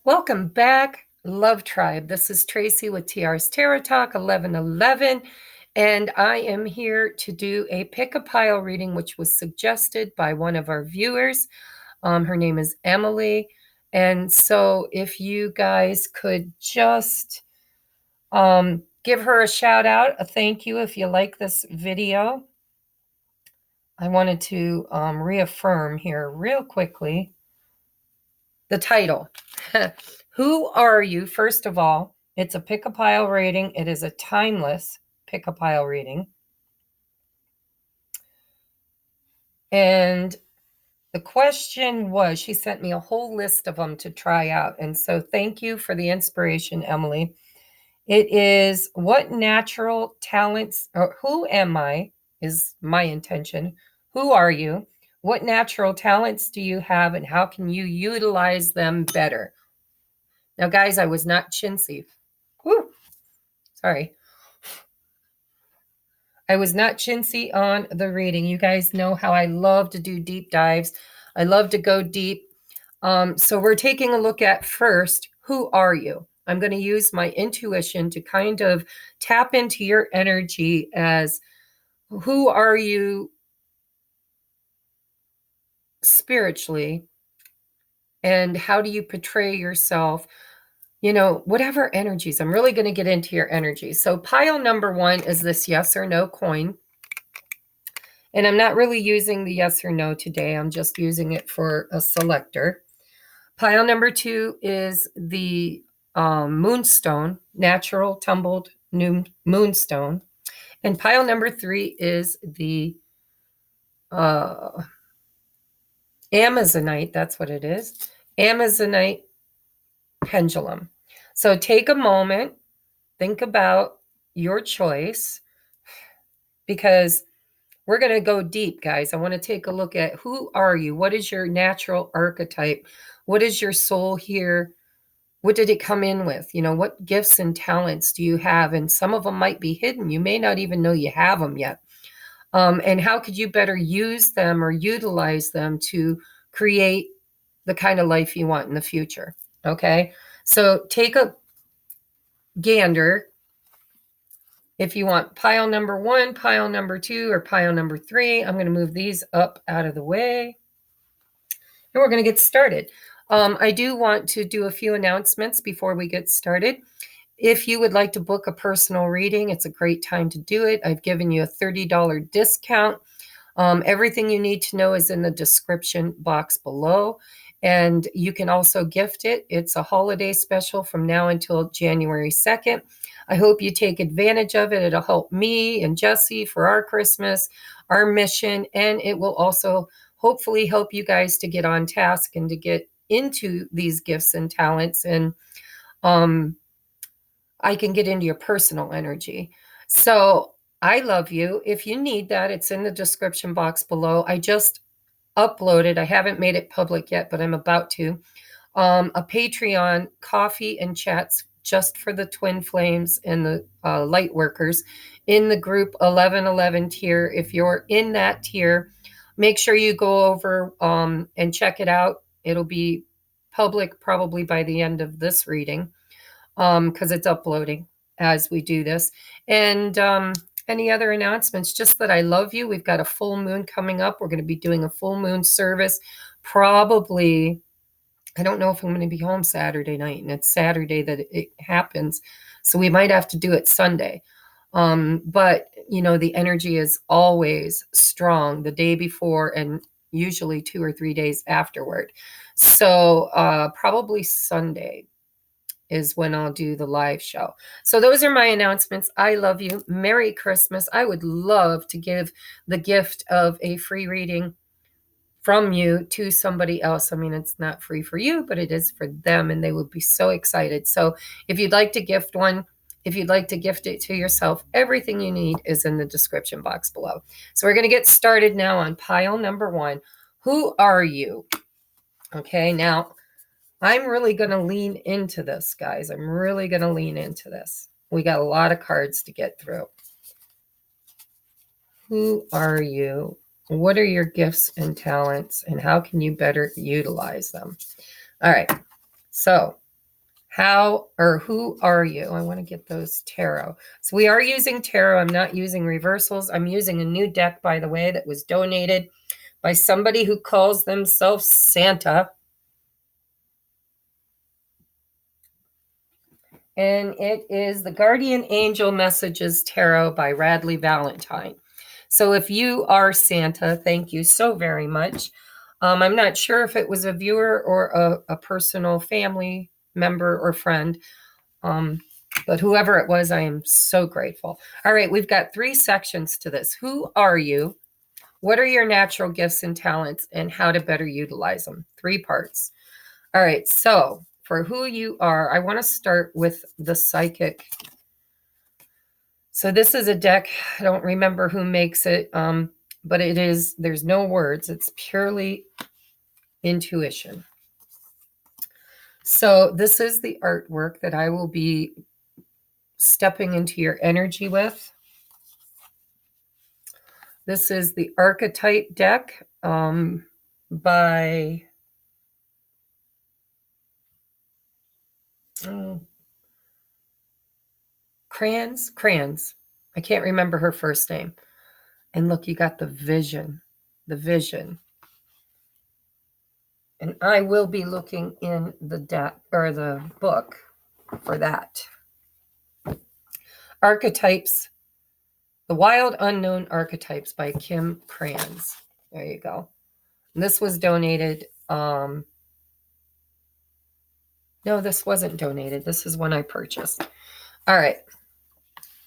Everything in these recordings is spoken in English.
Welcome back, Love Tribe. This is Tracy with TR's Tarot Talk 1111, and I am here to do a pick a pile reading, which was suggested by one of our viewers. Her name is Emily, and so if you guys could just give her a shout out, a thank you if you like this video. I wanted to reaffirm here real quickly the title. Who are you? First of all, it's a pick a pile reading. It is a timeless pick a pile reading. And the question was, she sent me a whole list of them to try out. And so thank you for the inspiration, Emily. It is what natural talents, or who am I, is my intention. Who are you? What natural talents do you have, and how can you utilize them better? Now, guys, I was not chintzy. Woo! Sorry. I was not chintzy on the reading. You guys know how I love to do deep dives. I love to go deep. So we're taking a look at first, who are you? I'm going to use my intuition to kind of tap into your energy as who are you spiritually, and how do you portray yourself? You know, whatever energies. I'm really going to get into your energy. So pile number one is this yes or no coin. And I'm not really using the yes or no today. I'm just using it for a selector. Pile number two is the moonstone, natural tumbled new moonstone. And pile number three is the Amazonite. That's what it is. Amazonite pendulum. So take a moment, think about your choice, because we're going to go deep, guys. I want to take a look at who are you? What is your natural archetype? What is your soul here? What did it come in with? You know, what gifts and talents do you have? And some of them might be hidden. You may not even know you have them yet. And how could you better use them or utilize them to create the kind of life you want in the future? Okay, so take a gander. If you want pile number one, pile number two, or pile number three, I'm going to move these up out of the way. And we're going to get started. I do want to do a few announcements before we get started. If you would like to book a personal reading, it's a great time to do it. I've given you a $30 discount. Everything you need to know is in the description box below. And you can also gift it. It's a holiday special from now until January 2nd. I hope you take advantage of it. It'll help me and Jesse for our Christmas, our mission, and it will also hopefully help you guys to get on task and to get into these gifts and talents. And I can get into your personal energy. So I love you. If you need that, it's in the description box below. I just uploaded, I haven't made it public yet, but I'm about to, a Patreon coffee and chats just for the Twin Flames and the Lightworkers in the group 1111 tier. If you're in that tier, make sure you go over and check it out. It'll be public probably by the end of this reading, because it's uploading as we do this. And any other announcements? Just that I love you. We've got a full moon coming up. We're going to be doing a full moon service. Probably, I don't know if I'm going to be home Saturday night, and it's Saturday that it happens. So we might have to do it Sunday. But, you know, the energy is always strong the day before and usually 2 or 3 days afterward. So probably Sunday is when I'll do the live show. So those are my announcements. I love you. Merry Christmas. I would love to give the gift of a free reading from you to somebody else. I mean, it's not free for you, but it is for them, and they would be so excited. So if you'd like to gift one, if you'd like to gift it to yourself, everything you need is in the description box below. So we're going to get started now on pile number one. Who are you? Okay, now I'm really going to lean into this, guys. I'm really going to lean into this. We got a lot of cards to get through. Who are you? What are your gifts and talents, and how can you better utilize them? All right. So How or who are you? I want to get those tarot. So we are using tarot. I'm not using reversals. I'm using a new deck, by the way, that was donated by somebody who calls themselves Santa. And it is the Guardian Angel Messages Tarot by Radley Valentine. So if you are Santa, thank you so very much. I'm not sure if it was a viewer or a personal family member or friend, but whoever it was, I am so grateful. All right, we've got 3 sections to this. Who are you? What are your natural gifts and talents, and how to better utilize them? 3 parts. All right, so for who you are, I want to start with the psychic. So this is a deck. I don't remember who makes it, but there's no words. It's purely intuition. So this is the artwork that I will be stepping into your energy with. This is the archetype deck by Crayons. I can't remember her first name. And look, you got the vision. And I will be looking in the deck or the book for that. Archetypes, The Wild Unknown Archetypes by Kim Crayons. There you go. And this was donated. No, this wasn't donated. This is one I purchased. All right.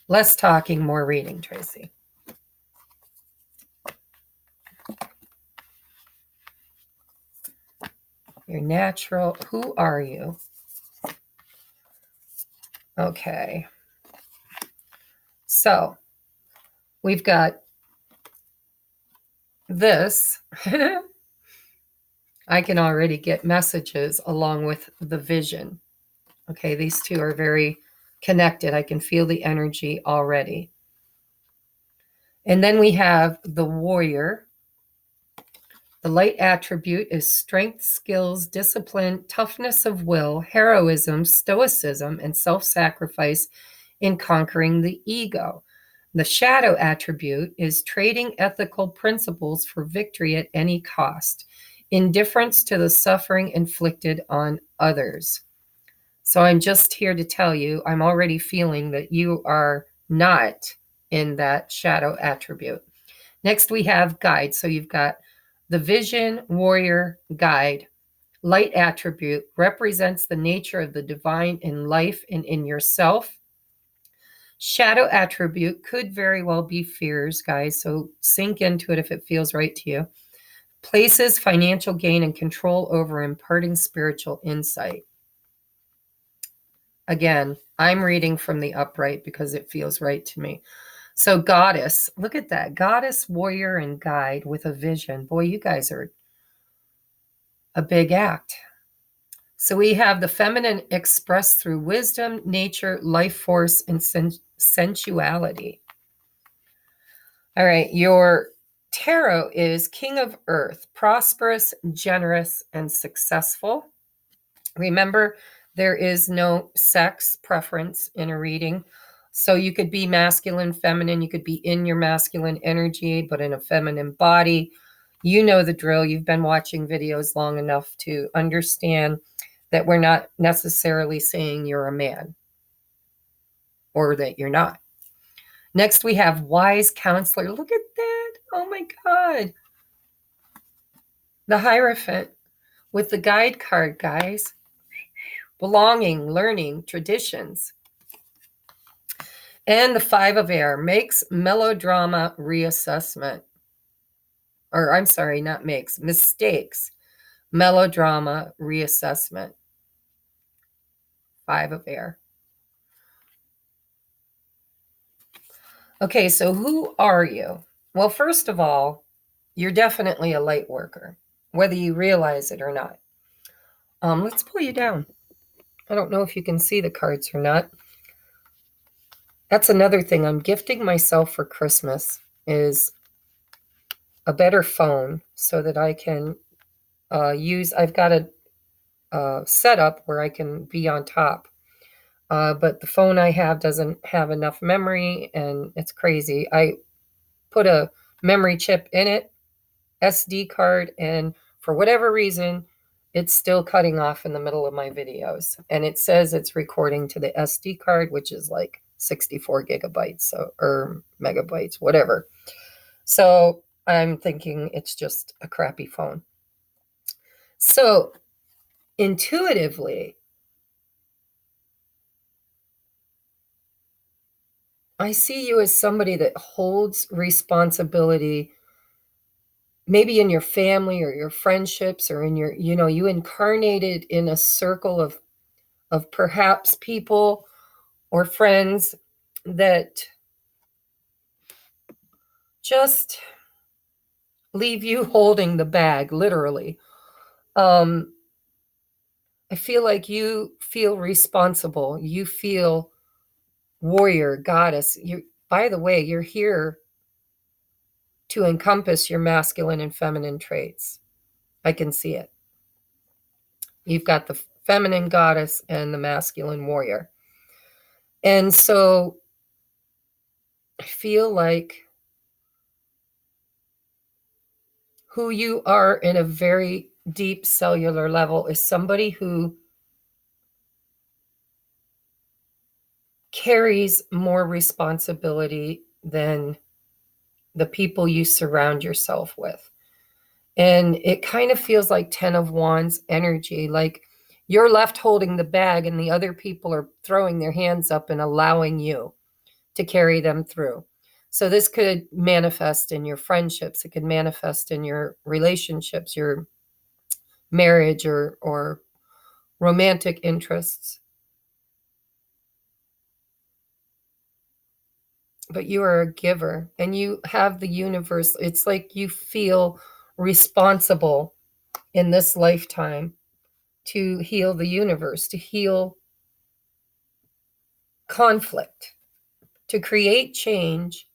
Less talking, more reading, Tracy. Your natural. Who are you? Okay. So we've got this. I can already get messages along with the vision. Okay, these two are very connected. I can feel the energy already. And then we have the warrior. The light attribute is strength, skills, discipline, toughness of will, heroism, stoicism, and self-sacrifice in conquering the ego. The shadow attribute is trading ethical principles for victory at any cost, indifference to the suffering inflicted on others. So I'm just here to tell you, I'm already feeling that you are not in that shadow attribute. Next, we have guide. So you've got the vision, warrior, guide. Light attribute represents the nature of the divine in life and in yourself. Shadow attribute could very well be fears, guys. So sink into it if it feels right to you. Places financial gain and control over imparting spiritual insight. Again, I'm reading from the upright because it feels right to me. So goddess, look at that. Goddess, warrior, and guide with a vision. Boy, you guys are a big act. So we have the feminine expressed through wisdom, nature, life force, and sensuality. All right, your tarot is King of Earth, prosperous, generous, and successful. Remember, there is no sex preference in a reading. So you could be masculine, feminine. You could be in your masculine energy, but in a feminine body. You know the drill. You've been watching videos long enough to understand that we're not necessarily saying you're a man or that you're not. Next, we have wise counselor. Look at that. Oh my God. The Hierophant with the guide card, guys. Belonging, learning, traditions. And the Five of Air makes melodrama reassessment. Or I'm sorry, not makes, mistakes. Melodrama reassessment. Five of Air. Okay, so who are you? Well, first of all, you're definitely a light worker, whether you realize it or not. Let's pull you down. I don't know if you can see the cards or not. That's another thing I'm gifting myself for Christmas is a better phone so that I can use, I've got setup where I can be on top. But the phone I have doesn't have enough memory, and it's crazy. I put a memory chip in it, SD card, and for whatever reason, it's still cutting off in the middle of my videos. And it says it's recording to the SD card, which is like 64 gigabytes or megabytes, whatever. So I'm thinking it's just a crappy phone. So intuitively, I see you as somebody that holds responsibility, maybe in your family or your friendships or in your, you incarnated in a circle of perhaps people or friends that just leave you holding the bag, literally. I feel like you feel responsible. You feel warrior, goddess. By the way, you're here to encompass your masculine and feminine traits. I can see it. You've got the feminine goddess and the masculine warrior. And so I feel like who you are in a very deep cellular level is somebody who carries more responsibility than the people you surround yourself with. And it kind of feels like 10 of Wands energy, like you're left holding the bag and the other people are throwing their hands up and allowing you to carry them through. So this could manifest in your friendships. It could manifest in your relationships, your marriage or romantic interests. But you are a giver and you have the universe. It's like you feel responsible in this lifetime to heal the universe, to heal conflict, to create change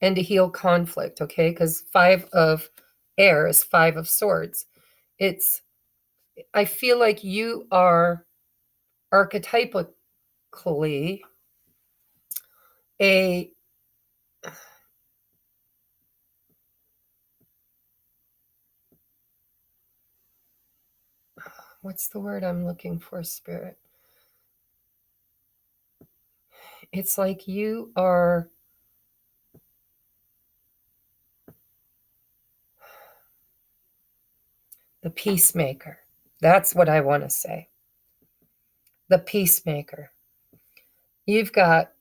and to heal conflict, okay? Because 5 of air is 5 of swords. I feel like you are archetypically a what's the word I'm looking for, Spirit? It's like you are the peacemaker. That's what I want to say. The peacemaker. You've got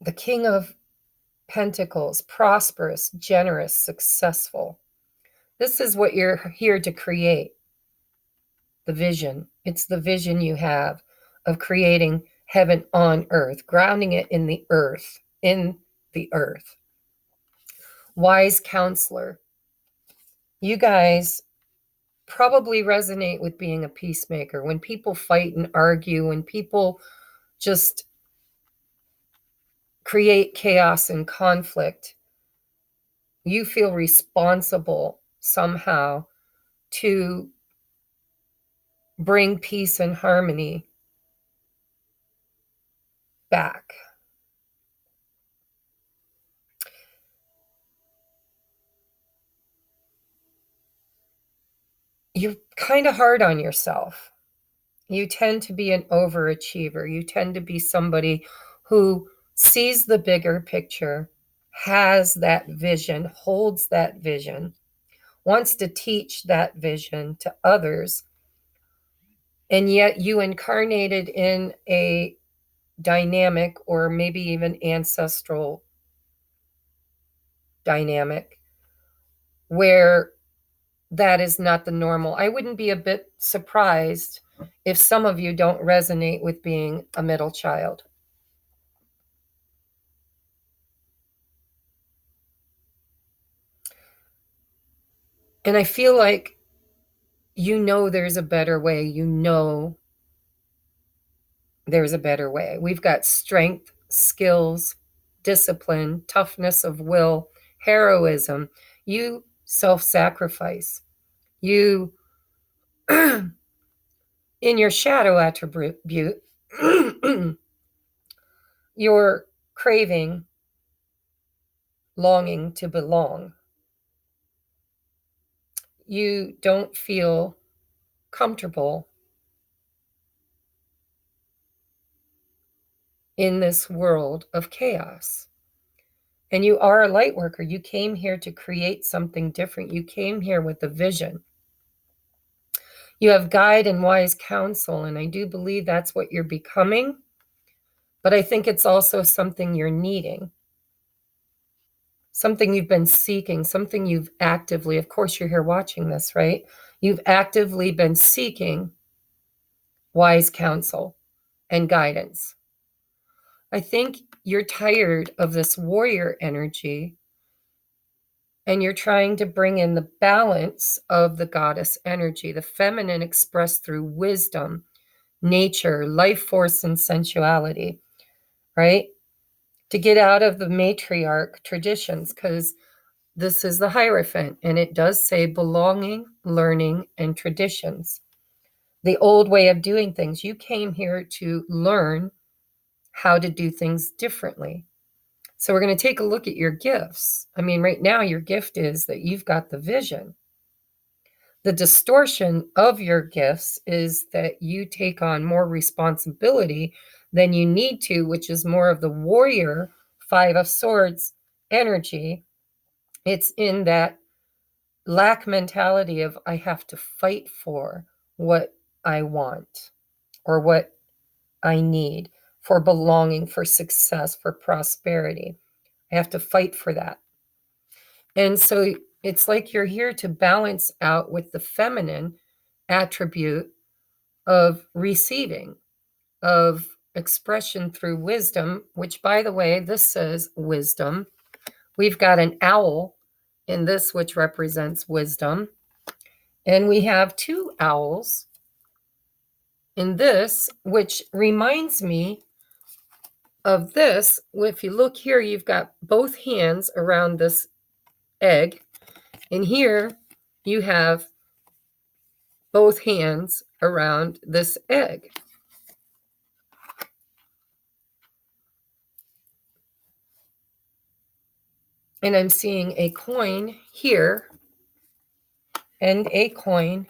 the King of Pentacles, prosperous, generous, successful. This is what you're here to create. The vision. It's the vision you have of creating heaven on earth, grounding it in the earth, Wise counselor. You guys probably resonate with being a peacemaker. When people fight and argue, when people just create chaos and conflict, you feel responsible somehow to bring peace and harmony back. You're kind of hard on yourself. You tend to be an overachiever. You tend to be somebody who sees the bigger picture, has that vision, holds that vision, wants to teach that vision to others. And yet you incarnated in a dynamic or maybe even ancestral dynamic where that is not the normal. I wouldn't be a bit surprised if some of you don't resonate with being a middle child. And I feel like there's a better way. There's a better way. We've got strength, skills, discipline, toughness of will, heroism. You self-sacrifice. You, in your shadow attribute, you're craving, longing to belong. You don't feel comfortable in this world of chaos. And you are a light worker. You came here to create something different. You came here with a vision. You have guide and wise counsel, and I do believe that's what you're becoming. But I think it's also something you're needing, something you've been seeking, something you've actively, of course, you're here watching this, right? You've actively been seeking wise counsel and guidance. I think you're tired of this warrior energy, and you're trying to bring in the balance of the goddess energy, the feminine expressed through wisdom, nature, life force, and sensuality, right? To get out of the matriarch traditions, because this is the Hierophant, and it does say belonging, learning, and traditions. The old way of doing things. You came here to learn how to do things differently. So we're going to take a look at your gifts. I mean, right now, your gift is that you've got the vision. The distortion of your gifts is that you take on more responsibility than you need to, which is more of the warrior, Five of Swords energy. It's in that lack mentality of I have to fight for what I want or what I need, for belonging, for success, for prosperity. I have to fight for that. And so it's like you're here to balance out with the feminine attribute of receiving, of expression through wisdom, which, by the way, this says wisdom. We've got an owl in this, which represents wisdom. And we have two owls in this, which reminds me of this. If you look here, you've got both hands around this egg. And here you have both hands around this egg. And I'm seeing a coin here and a coin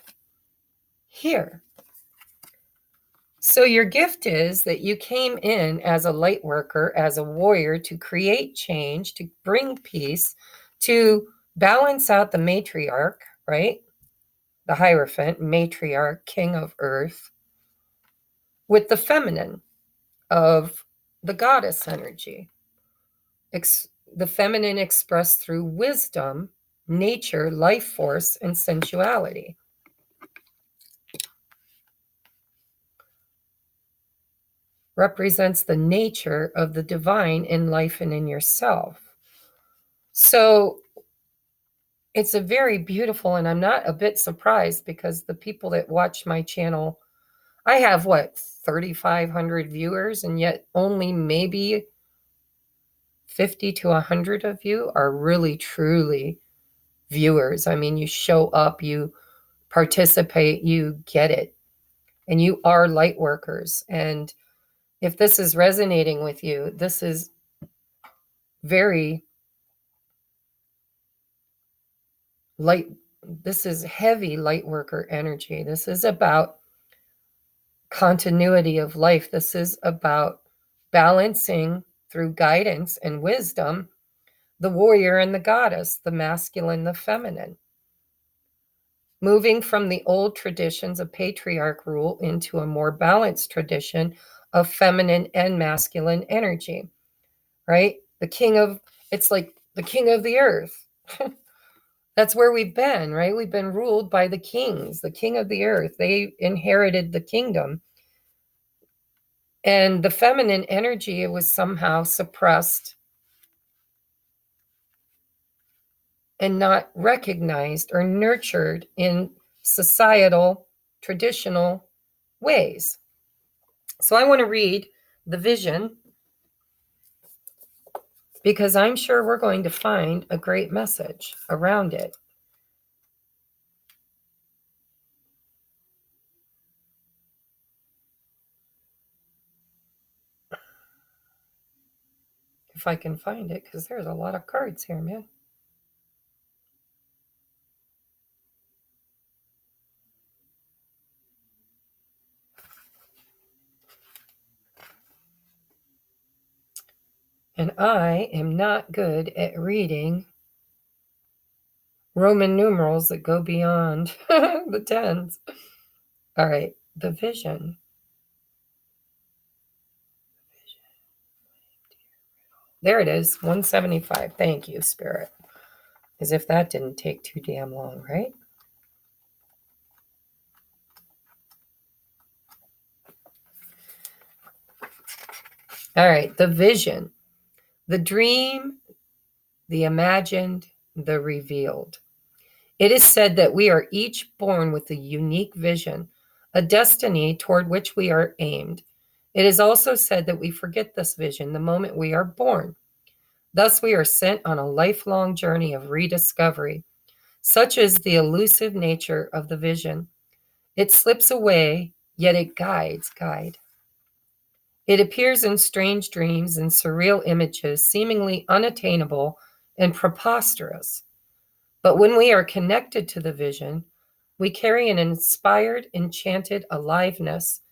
here. So your gift is that you came in as a light worker, as a warrior, to create change, to bring peace, to balance out the matriarch, right? The Hierophant, matriarch, king of earth, with the feminine of the goddess energy. The feminine expressed through wisdom, nature, life force, and sensuality. Represents the nature of the divine in life and in yourself. So it's a very beautiful, and I'm not a bit surprised because the people that watch my channel, I have 3,500 viewers, and yet only maybe 50 to 100 of you are really, truly viewers. I mean, you show up, you participate, you get it, and you are light workers. And if this is resonating with you, this is very light. This is heavy light worker energy. This is about continuity of life. This is about balancing through guidance and wisdom the warrior and the goddess, the masculine, the feminine. Moving from the old traditions of patriarch rule into a more balanced tradition of feminine and masculine energy, right? It's like the king of the earth. That's where we've been, right? We've been ruled by the kings, the king of the earth. They inherited the kingdom. And the feminine energy was somehow suppressed and not recognized or nurtured in societal, traditional ways. So I want to read the vision because I'm sure we're going to find a great message around it. if I can find it, because there's a lot of cards here, man. And I am not good at reading Roman numerals that go beyond the tens. All right, the vision. There it is, 175. Thank you, Spirit. As if that didn't take too damn long, right? All right, the vision, the dream, the imagined, the revealed. It is said that we are each born with a unique vision, a destiny toward which we are aimed. It is also said that we forget this vision the moment we are born. Thus, we are sent on a lifelong journey of rediscovery. Such is the elusive nature of the vision. It slips away, yet it guide. It appears in strange dreams and surreal images, seemingly unattainable and preposterous. But when we are connected to the vision, we carry an inspired, enchanted aliveness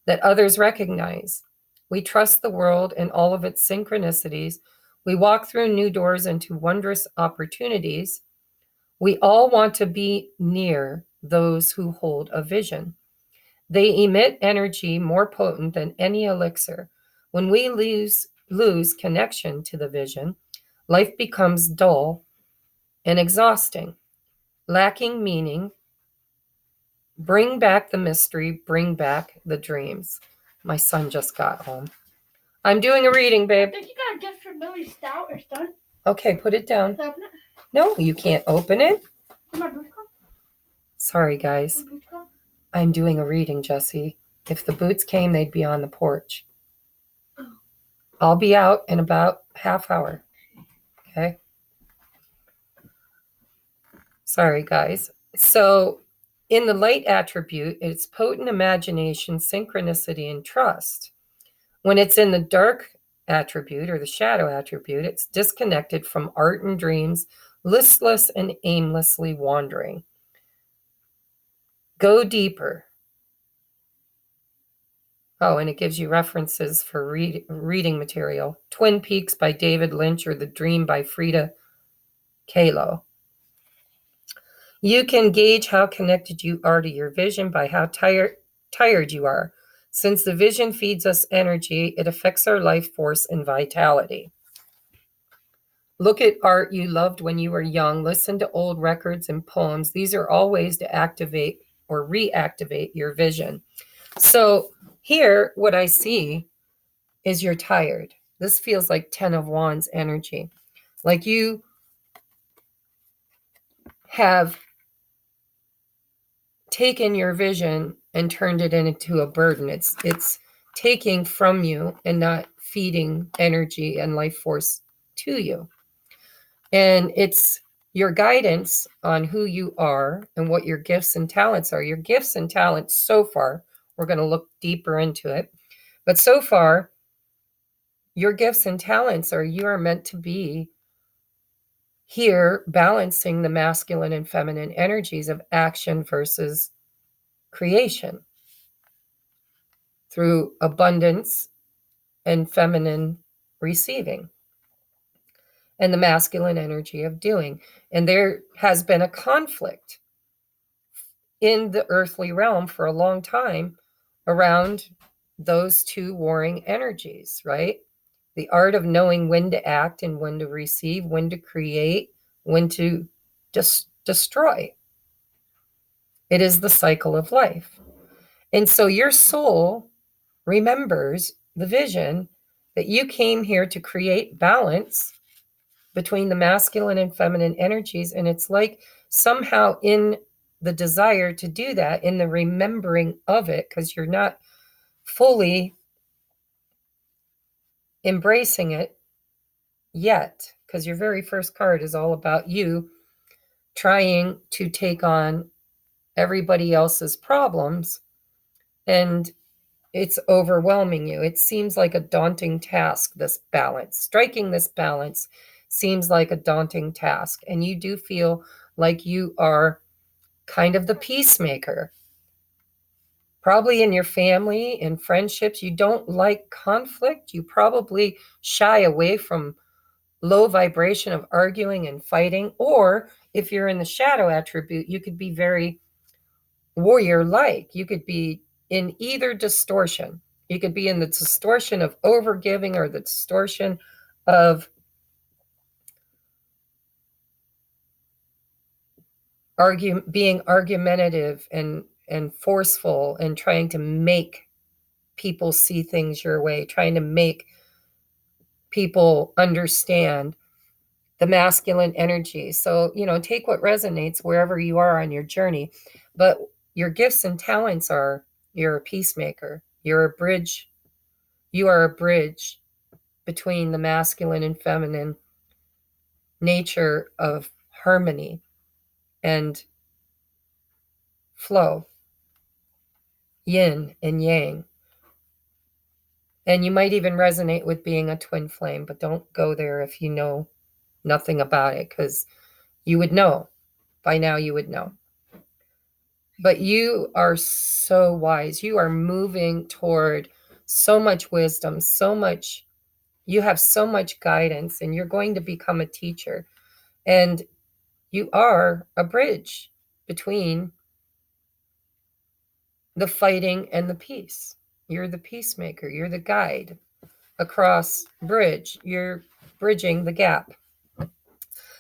that others recognize. We trust the world and all of its synchronicities. We walk through new doors into wondrous opportunities. We all want to be near those who hold a vision. They emit energy more potent than any elixir. When we lose connection to the vision, life becomes dull and exhausting, lacking meaning. Bring back the mystery, bring back the dreams. My son just got home. I'm doing a reading, babe. I think you got a gift from Billy Stout or Stun. Okay, put it down. Can I open it? No, you can't open it. Is my boots gone? Sorry, guys. My boots gone? I'm doing a reading, Jesse. If the boots came, they'd be on the porch. Oh. I'll be out in about half hour. Okay? Sorry, guys. So, in the light attribute, it's potent imagination, synchronicity, and trust. When it's in the dark attribute or the shadow attribute, it's disconnected from art and dreams, listless and aimlessly wandering. Go deeper. Oh, and it gives you references for reading material. Twin Peaks by David Lynch or The Dream by Frida Kahlo. You can gauge how connected you are to your vision by how tired you are. Since the vision feeds us energy, it affects our life force and vitality. Look at art you loved when you were young. Listen to old records and poems. These are all ways to activate or reactivate your vision. So here, what I see is you're tired. This feels like 10 of Wands energy. Like you have taken your vision and turned it into a burden. It's taking from you and not feeding energy and life force to you. And it's your guidance on who you are and what your gifts and talents are. Your gifts and talents so far, we're going to look deeper into it. But so far, your gifts and talents are you are meant to be here balancing the masculine and feminine energies of action versus creation through abundance and feminine receiving and the masculine energy of doing. And there has been a conflict in the earthly realm for a long time around those two warring energies, right? The art of knowing when to act and when to receive, when to create, when to destroy. It is the cycle of life. And so your soul remembers the vision that you came here to create balance between the masculine and feminine energies. And it's like somehow in the desire to do that, in the remembering of it, because you're not fully embracing it yet, because your very first card is all about you trying to take on everybody else's problems. And it's overwhelming you. It seems like a daunting task, this balance. Striking this balance seems like a daunting task. And you do feel like you are kind of the peacemaker. Probably in your family, in friendships, you don't like conflict. You probably shy away from low vibration of arguing and fighting. Or if you're in the shadow attribute, you could be very warrior-like. You could be in either distortion. You could be in the distortion of overgiving or the distortion of being argumentative and forceful and trying to make people see things your way, trying to make people understand the masculine energy. So, take what resonates wherever you are on your journey. But your gifts and talents are you're a peacemaker. You're a bridge. You are a bridge between the masculine and feminine nature of harmony and flow, yin and yang. And you might even resonate with being a twin flame, but don't go there if you know nothing about it, because you would know. By now, you would know. But you are so wise. You are moving toward so much wisdom, you have so much guidance, and you're going to become a teacher. And you are a bridge between the fighting and the peace. You're the peacemaker. You're the guide across bridge. You're bridging the gap.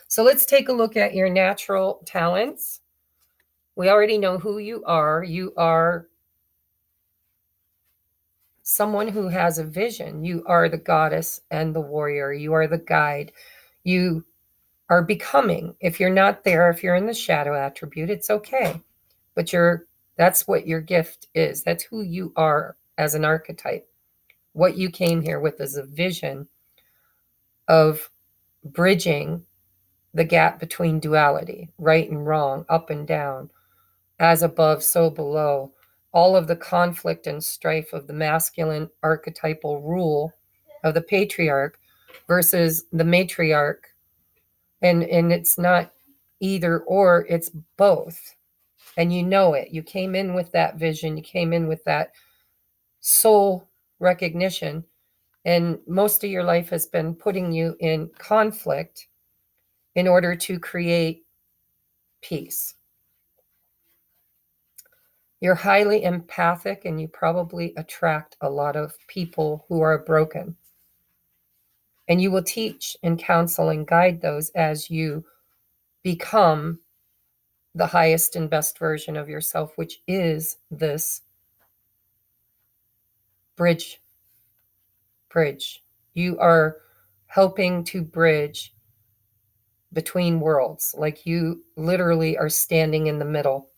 So let's take a look at your natural talents. We already know who you are. You are someone who has a vision. You are the goddess and the warrior. You are the guide. You are becoming. If you're not there, if you're in the shadow attribute, it's okay. But that's what your gift is. That's who you are as an archetype. What you came here with is a vision of bridging the gap between duality, right and wrong, up and down, as above, so below. All of the conflict and strife of the masculine archetypal rule of the patriarch versus the matriarch. And it's not either or, it's both. And you know it. You came in with that vision. You came in with that soul recognition. And most of your life has been putting you in conflict in order to create peace. You're highly empathic, and you probably attract a lot of people who are broken. And you will teach and counsel and guide those as you become the highest and best version of yourself, which is this bridge. You are helping to bridge between worlds. Like you literally are standing in the middle,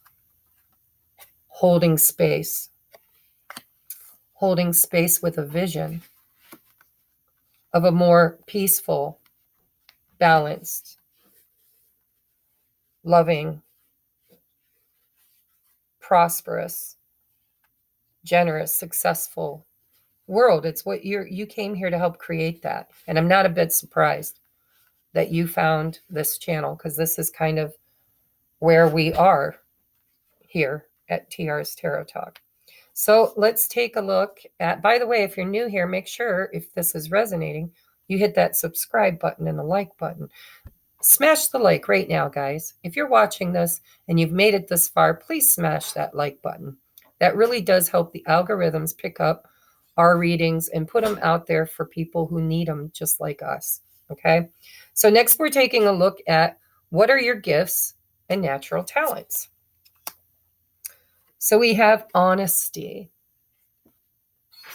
holding space with a vision of a more peaceful, balanced, loving, prosperous, generous, successful world. It's what you came here to help create that. And I'm not a bit surprised that you found this channel, because this is kind of where we are here at TR's Tarot Talk. So let's take a look at, by the way, if you're new here, make sure if this is resonating, you hit that subscribe button and the like button. Smash the like right now, guys. If you're watching this and you've made it this far, please smash that like button. That really does help the algorithms pick up our readings and put them out there for people who need them just like us. Okay. So next we're taking a look at what are your gifts and natural talents. So we have honesty.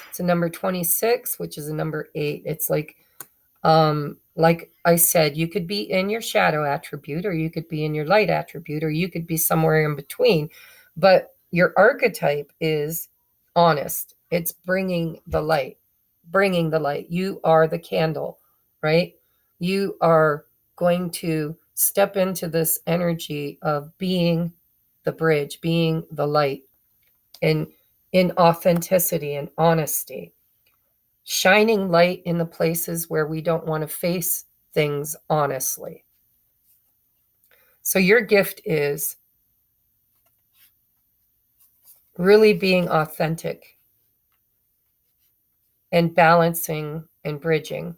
It's a number 26, which is a number 8. It's like I said, you could be in your shadow attribute, or you could be in your light attribute, or you could be somewhere in between. But your archetype is honest. It's bringing the light. You are the candle, right? You are going to step into this energy of being the bridge, being the light. And in authenticity and honesty, shining light in the places where we don't want to face things honestly. So your gift is really being authentic and balancing and bridging.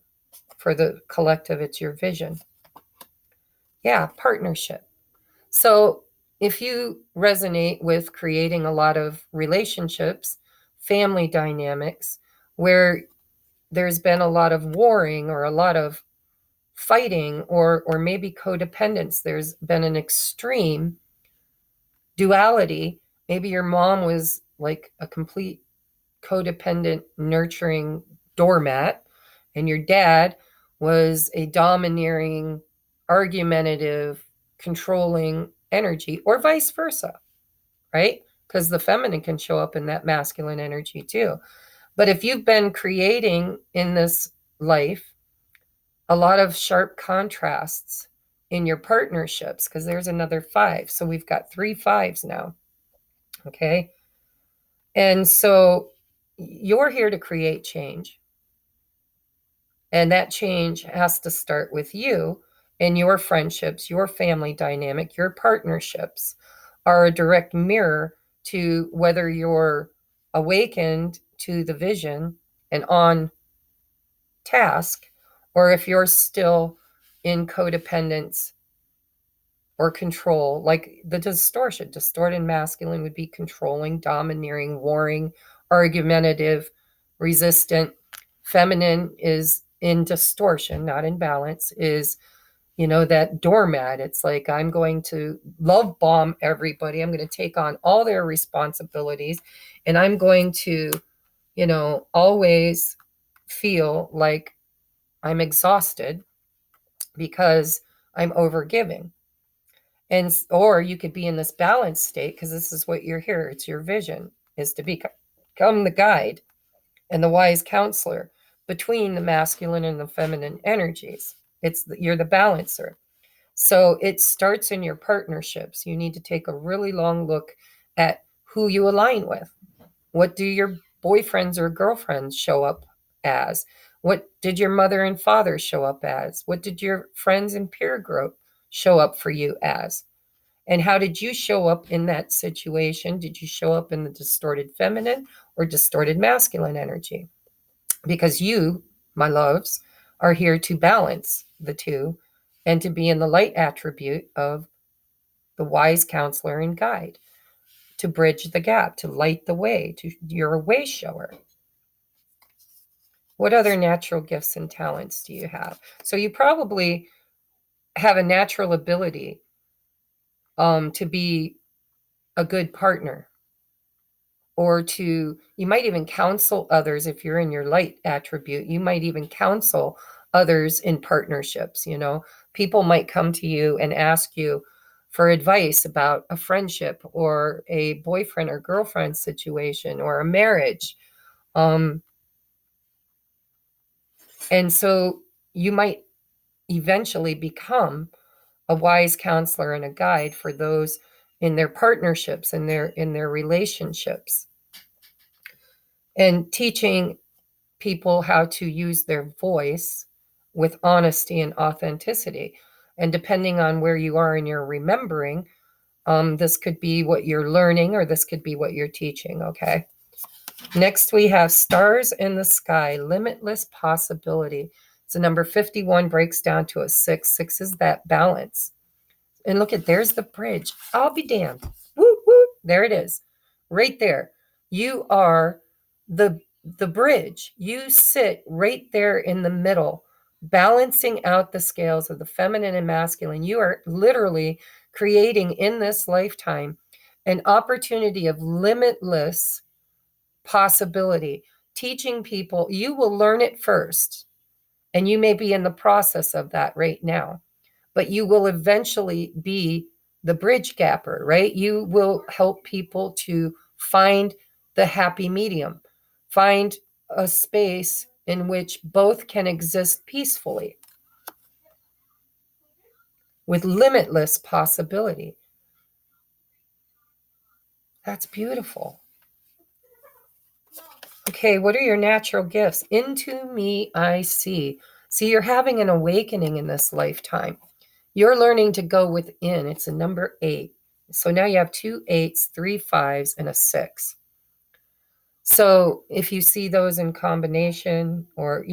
For the collective, it's your vision. Yeah, partnership. So if you resonate with creating a lot of relationships, family dynamics, where there's been a lot of warring or a lot of fighting or maybe codependence, there's been an extreme duality. Maybe your mom was like a complete codependent, nurturing doormat, and your dad was a domineering, argumentative, controlling energy, or vice versa, right? Because the feminine can show up in that masculine energy too. But if you've been creating in this life a lot of sharp contrasts in your partnerships, because there's another 5. So we've got 3 5s now. Okay. And so you're here to create change. And that change has to start with you and your friendships, your family dynamic, your partnerships are a direct mirror to whether you're awakened to the vision and on task, or if you're still in codependence or control, like the distortion. Distorted masculine would be controlling, domineering, warring, argumentative, resistant. Feminine is in distortion, not in balance, is, that doormat. It's like, I'm going to love bomb everybody. I'm going to take on all their responsibilities. And I'm going to, always feel like I'm exhausted because I'm overgiving. Or you could be in this balanced state, because this is what you're here. It's your vision, is to become the guide and the wise counselor between the masculine and the feminine energies. You're the balancer. So it starts in your partnerships. You need to take a really long look at who you align with. What do your boyfriends or girlfriends show up as? What did your mother and father show up as? What did your friends and peer group show up for you as? And how did you show up in that situation? Did you show up in the distorted feminine or distorted masculine energy? Because you, my loves, are here to balance the two and to be in the light attribute of the wise counselor and guide, to bridge the gap, to light the way, you're a way shower. What other natural gifts and talents do you have? So you probably have a natural ability to be a good partner, or you might even counsel others. If you're in your light attribute, you might even counsel others in partnerships. People might come to you and ask you for advice about a friendship or a boyfriend or girlfriend situation or a marriage. And so you might eventually become a wise counselor and a guide for those in their partnerships and in their relationships, and teaching people how to use their voice with honesty and authenticity. And depending on where you are in your remembering, this could be what you're learning, or this could be what you're teaching. Okay. Next, we have stars in the sky, limitless possibility. So number 51 breaks down to a 6. 6 is that balance. And look there's the bridge. I'll be damned. Woo, woo. There it is. Right there. You are the bridge. You sit right there in the middle, balancing out the scales of the feminine and masculine. You are literally creating in this lifetime an opportunity of limitless possibility, teaching people. You will learn it first, and you may be in the process of that right now, but you will eventually be the bridge gapper, right? You will help people to find the happy medium, find a space in which both can exist peacefully with limitless possibility. That's beautiful. Okay, what are your natural gifts? Into me I see. See, you're having an awakening in this lifetime. You're learning to go within. It's a number 8. So now you have 2 8s, 3 5s, and a 6. So if you see those in combination, or,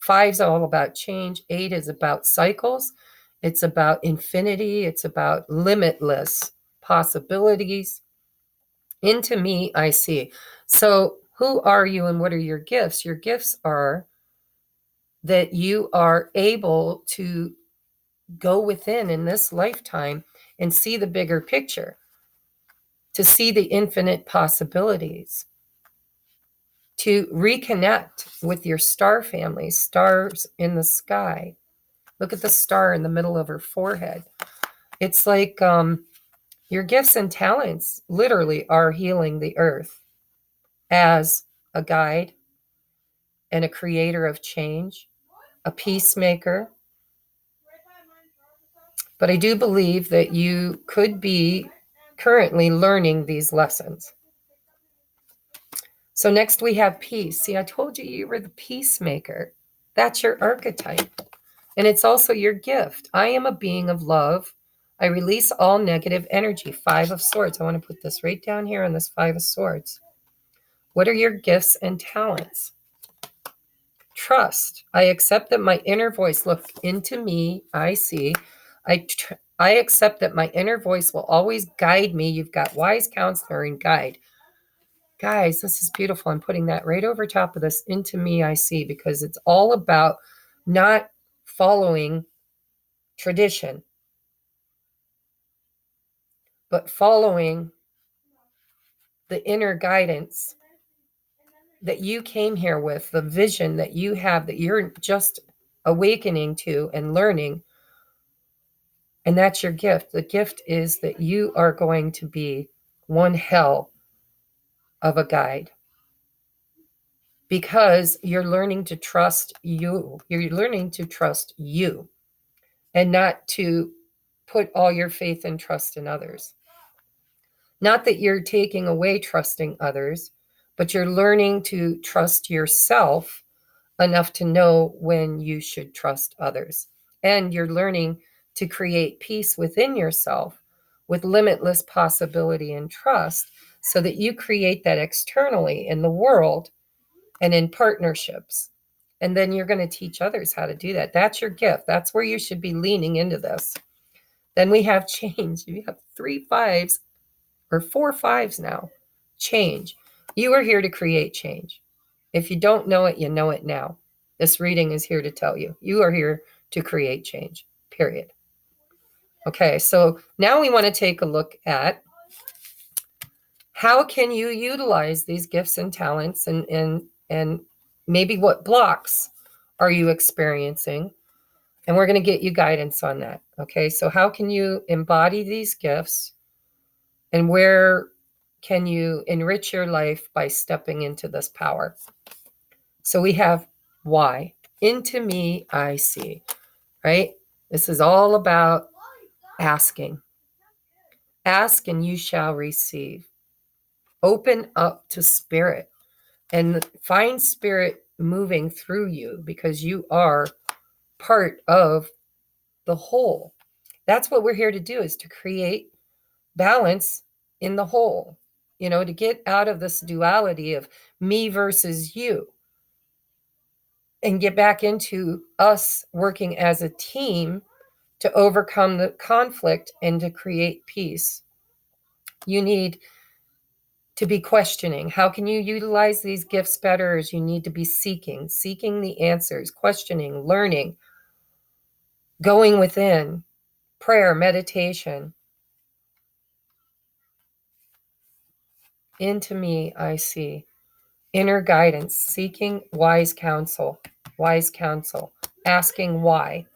5's all about change, 8 is about cycles, it's about infinity, it's about limitless possibilities. Into me I see. So who are you and what are your gifts? Your gifts are that you are able to go within in this lifetime and see the bigger picture, to see the infinite possibilities, to reconnect with your star family, stars in the sky. Look at the star in the middle of her forehead. It's like your gifts and talents literally are healing the earth as a guide and a creator of change, a peacemaker. But I do believe that you could be currently learning these lessons. So next we have peace. See, I told you you were the peacemaker. That's your archetype. And it's also your gift. I am a being of love. I release all negative energy. 5 of Swords. I want to put this right down here on this 5 of Swords. What are your gifts and talents? Trust. I accept that my inner voice, look into me, I see. I accept that my inner voice will always guide me. You've got wise counselor and guide. Guys, this is beautiful. I'm putting that right over top of this into me, I see, because it's all about not following tradition, but following the inner guidance that you came here with, the vision that you have, that you're just awakening to and learning. And that's your gift. The gift is that you are going to be one hell of a guide, because you're learning to trust you. You're learning to trust you and not to put all your faith and trust in others. Not that you're taking away trusting others, but you're learning to trust yourself enough to know when you should trust others. And you're learning to create peace within yourself with limitless possibility and trust, so that you create that externally in the world and in partnerships. And then you're going to teach others how to do that. That's your gift. That's where you should be leaning into this. Then we have change. You have 3 5s or 4 5s now. Change. You are here to create change. If you don't know it, you know it now. This reading is here to tell you. You are here to create change, period. Okay, so now we want to take a look at how can you utilize these gifts and talents, and maybe what blocks are you experiencing? And we're going to get you guidance on that. Okay, so how can you embody these gifts, and where can you enrich your life by stepping into this power? So we have why. Into me I see, right? This is all about asking. Ask and you shall receive. Open up to spirit and find spirit moving through you, because you are part of the whole. That's what we're here to do, is to create balance in the whole, to get out of this duality of me versus you and get back into us working as a team to overcome the conflict and to create peace. You need to be questioning. How can you utilize these gifts better? As you need to be seeking the answers, questioning, learning, going within, prayer, meditation. Into me I see. Inner guidance, seeking wise counsel, asking why.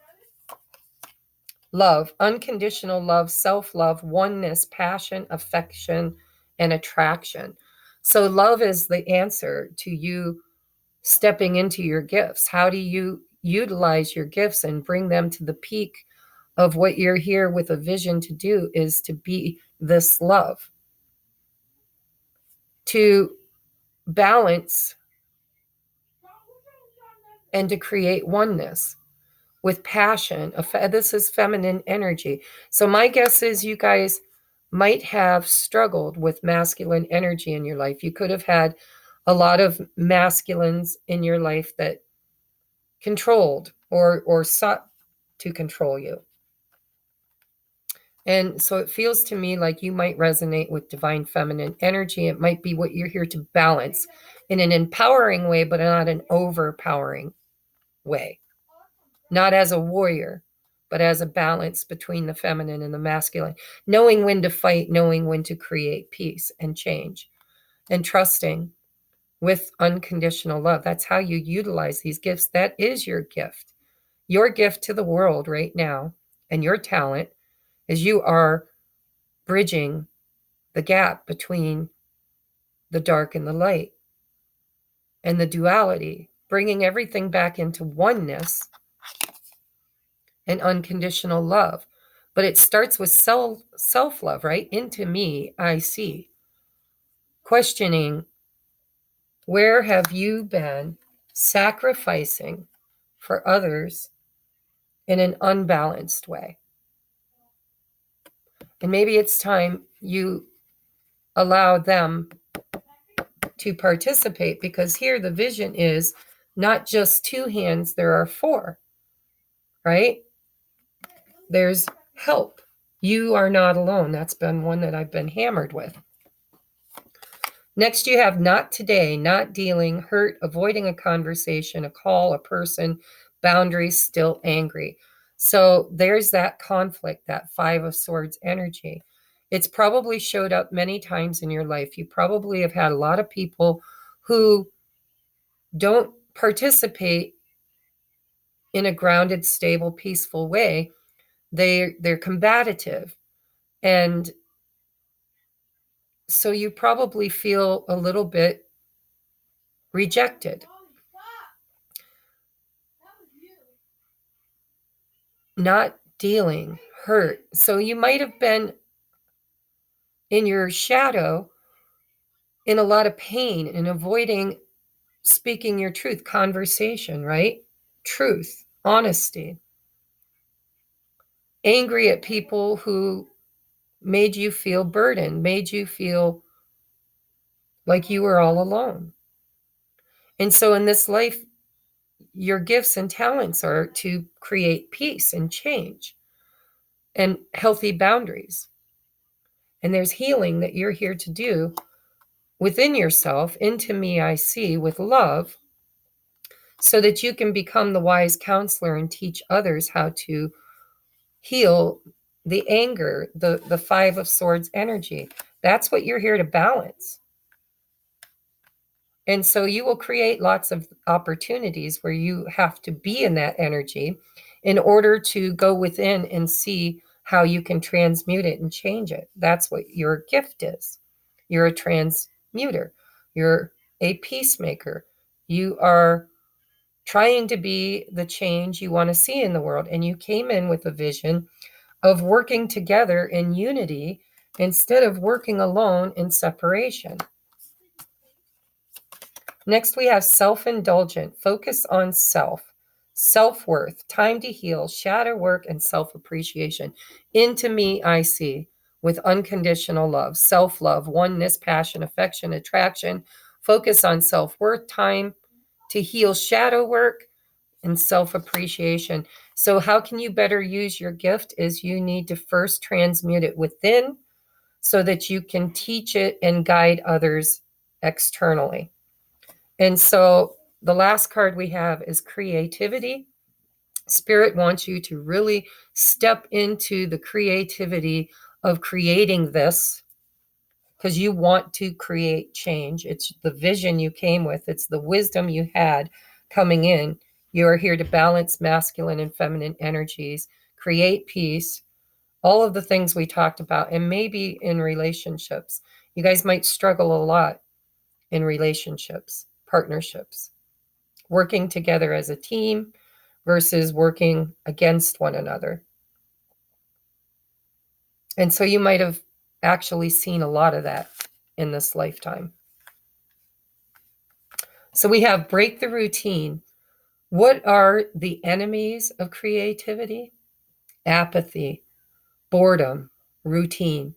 Love, unconditional love, self-love, oneness, passion, affection, and attraction. So love is the answer to you stepping into your gifts. How do you utilize your gifts and bring them to the peak of what you're here with a vision to do, is to be this love, to balance and to create oneness with passion. This is feminine energy. So my guess is you guys might have struggled with masculine energy in your life. You could have had a lot of masculines in your life that controlled or sought to control you. And so it feels to me like you might resonate with divine feminine energy. It might be what you're here to balance in an empowering way, but not an overpowering way. Not as a warrior, but as a balance between the feminine and the masculine. Knowing when to fight, knowing when to create peace and change, and trusting with unconditional love. That's how you utilize these gifts. That is your gift. Your gift to the world right now, and your talent is you are bridging the gap between the dark and the light and the duality, bringing everything back into oneness and unconditional love. But it starts with self-love, right? Into me, I see. Questioning, where have you been sacrificing for others in an unbalanced way? And maybe it's time you allow them to participate, because here the vision is not just two hands, there are four, right? There's help. You are not alone. That's been one that I've been hammered with. Next, you have not today, not dealing, hurt, avoiding a conversation, a call, a person, boundaries, still angry. So there's that conflict, that Five of Swords energy. It's probably showed up many times in your life. You probably have had a lot of people who don't participate in a grounded, stable, peaceful way. They're combative. And so you probably feel a little bit rejected. Not dealing, hurt. So you might have been in your shadow in a lot of pain and avoiding speaking your truth, conversation, right? Truth, honesty. Angry at people who made you feel burdened, made you feel like you were all alone. And so in this life, your gifts and talents are to create peace and change and healthy boundaries. And there's healing that you're here to do within yourself. Into me, I see, with love, so that you can become the wise counselor and teach others how to heal the anger, the Five of Swords energy. That's what you're here to balance. And so you will create lots of opportunities where you have to be in that energy in order to go within and see how you can transmute it and change it. That's what your gift is. You're a transmuter. You're a peacemaker. You are trying to be the change you want to see in the world. And you came in with a vision of working together in unity instead of working alone in separation. Next, we have self-indulgent, focus on self, self-worth, time to heal, shadow work, and self-appreciation. Into me, I see, with unconditional love, self-love, oneness, passion, affection, attraction, focus on self-worth, time to heal, shadow work, and self-appreciation. So how can you better use your gift is you need to first transmute it within so that you can teach it and guide others externally. And so the last card we have is creativity. Spirit wants you to really step into the creativity of creating this, because you want to create change. It's the vision you came with. It's the wisdom you had coming in. You are here to balance masculine and feminine energies, create peace, all of the things we talked about, and maybe in relationships. You guys might struggle a lot in relationships, partnerships, working together as a team versus working against one another. And so you might have actually seen a lot of that in this lifetime. So we have break the routine. What are the enemies of creativity? Apathy, boredom, routine,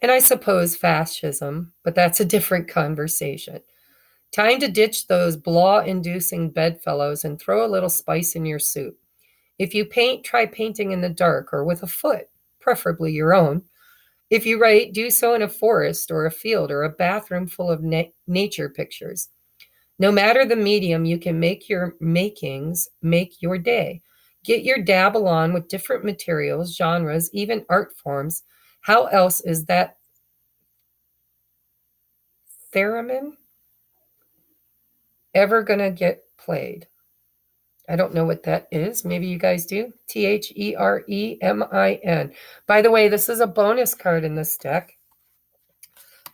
and I suppose fascism, but that's a different conversation. Time to ditch those blah-inducing bedfellows and throw a little spice in your soup. If you paint, try painting in the dark or with a foot, preferably your own. If you write, do so in a forest or a field or a bathroom full of nature pictures. No matter the medium, you can make your makings make your day. Get your dabble on with different materials, genres, even art forms. How else is that theremin ever going to get played? I don't know what that is. Maybe you guys do. THEREMIN. By the way, this is a bonus card in this deck.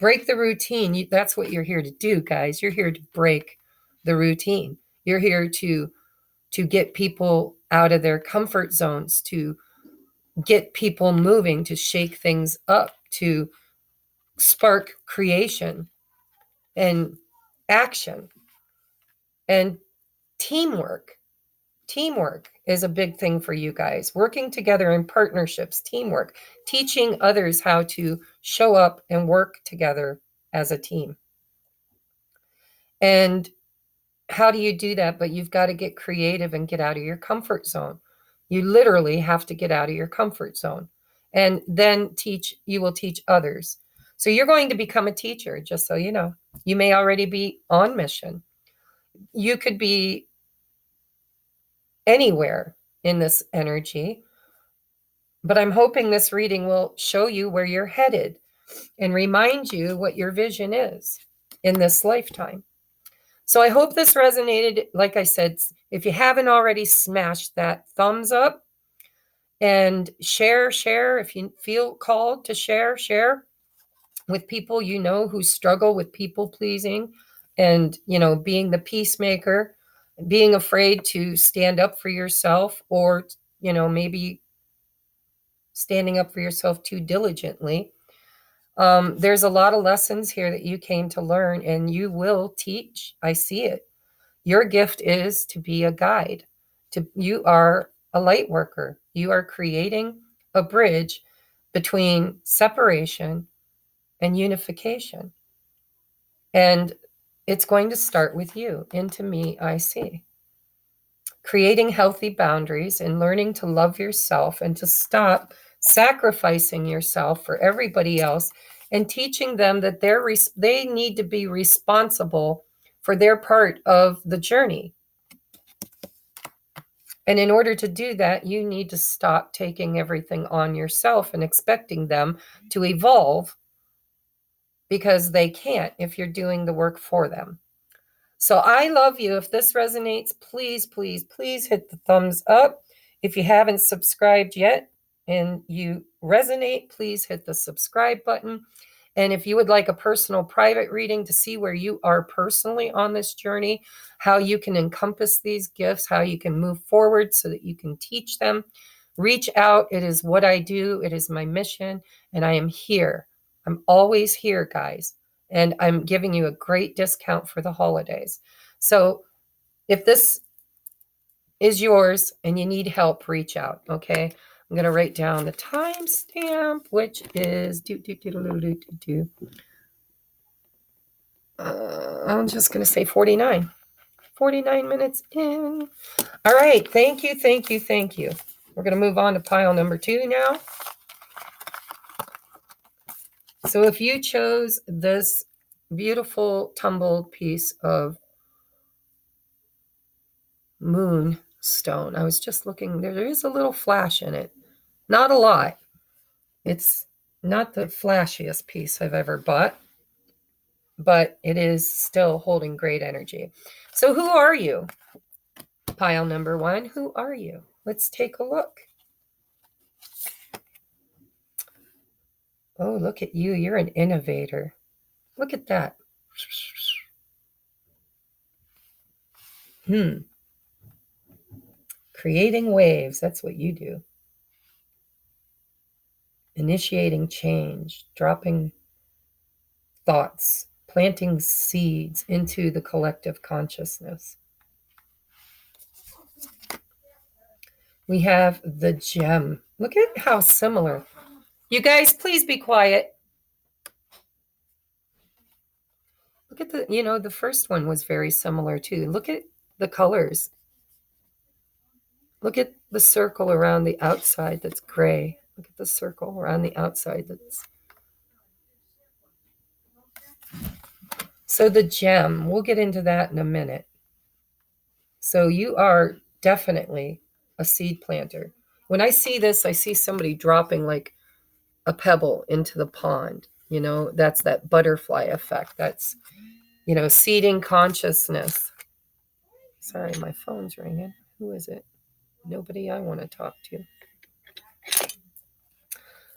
Break the routine. That's what you're here to do, guys. You're here to break the routine. You're here to get people out of their comfort zones, to get people moving, to shake things up, to spark creation and action and teamwork. Teamwork is a big thing for you guys. Working together in partnerships, teamwork, teaching others how to show up and work together as a team. And how do you do that? But you've got to get creative and get out of your comfort zone. You literally have to get out of your comfort zone. And then you will teach others. So you're going to become a teacher, just so you know. You may already be on mission. You could be anywhere in this energy, but I'm hoping this reading will show you where you're headed and remind you what your vision is in this lifetime. So I hope this resonated. Like I said, if you haven't already, smashed that thumbs up and share if you feel called to share with people you know who struggle with people pleasing and, being the peacemaker, being afraid to stand up for yourself, or, maybe standing up for yourself too diligently. There's a lot of lessons here that you came to learn, and you will teach. I see it. Your gift is to be a guide. You are a light worker. You are creating a bridge between separation and unification. And it's going to start with you. Into me, I see. Creating healthy boundaries and learning to love yourself and to stop sacrificing yourself for everybody else, and teaching them that they need to be responsible for their part of the journey. And in order to do that, you need to stop taking everything on yourself and expecting them to evolve, because they can't if you're doing the work for them. So I love you. If this resonates, please, please, please hit the thumbs up. If you haven't subscribed yet and you resonate, please hit the subscribe button. And if you would like a personal private reading to see where you are personally on this journey, how you can encompass these gifts, how you can move forward so that you can teach them, reach out. It is what I do. It is my mission. And I am here. I'm always here, guys. And I'm giving you a great discount for the holidays. So if this is yours and you need help, reach out, okay? I'm going to write down the timestamp, which is I'm just going to say 49 minutes in. All right. Thank you. We're going to move on to pile number 2 now. So if you chose this beautiful tumbled piece of moonstone, I was just looking, there is a little flash in it. Not a lot. It's not the flashiest piece I've ever bought, but it is still holding great energy. So who are you? Pile number 1, who are you? Let's take a look. Oh, look at you. You're an innovator. Look at that. Creating waves. That's what you do. Initiating change, dropping thoughts, planting seeds into the collective consciousness. We have the gem. Look at how similar. You guys, please be quiet. Look at the first one was very similar too. Look at the colors. Look at the circle around the outside that's gray. Look at the circle around the outside that's... So the gem, we'll get into that in a minute. So you are definitely a seed planter. When I see this, I see somebody dropping like a pebble into the pond. That's that butterfly effect. That's, seeding consciousness. Sorry, my phone's ringing. Who is it? Nobody I want to talk to.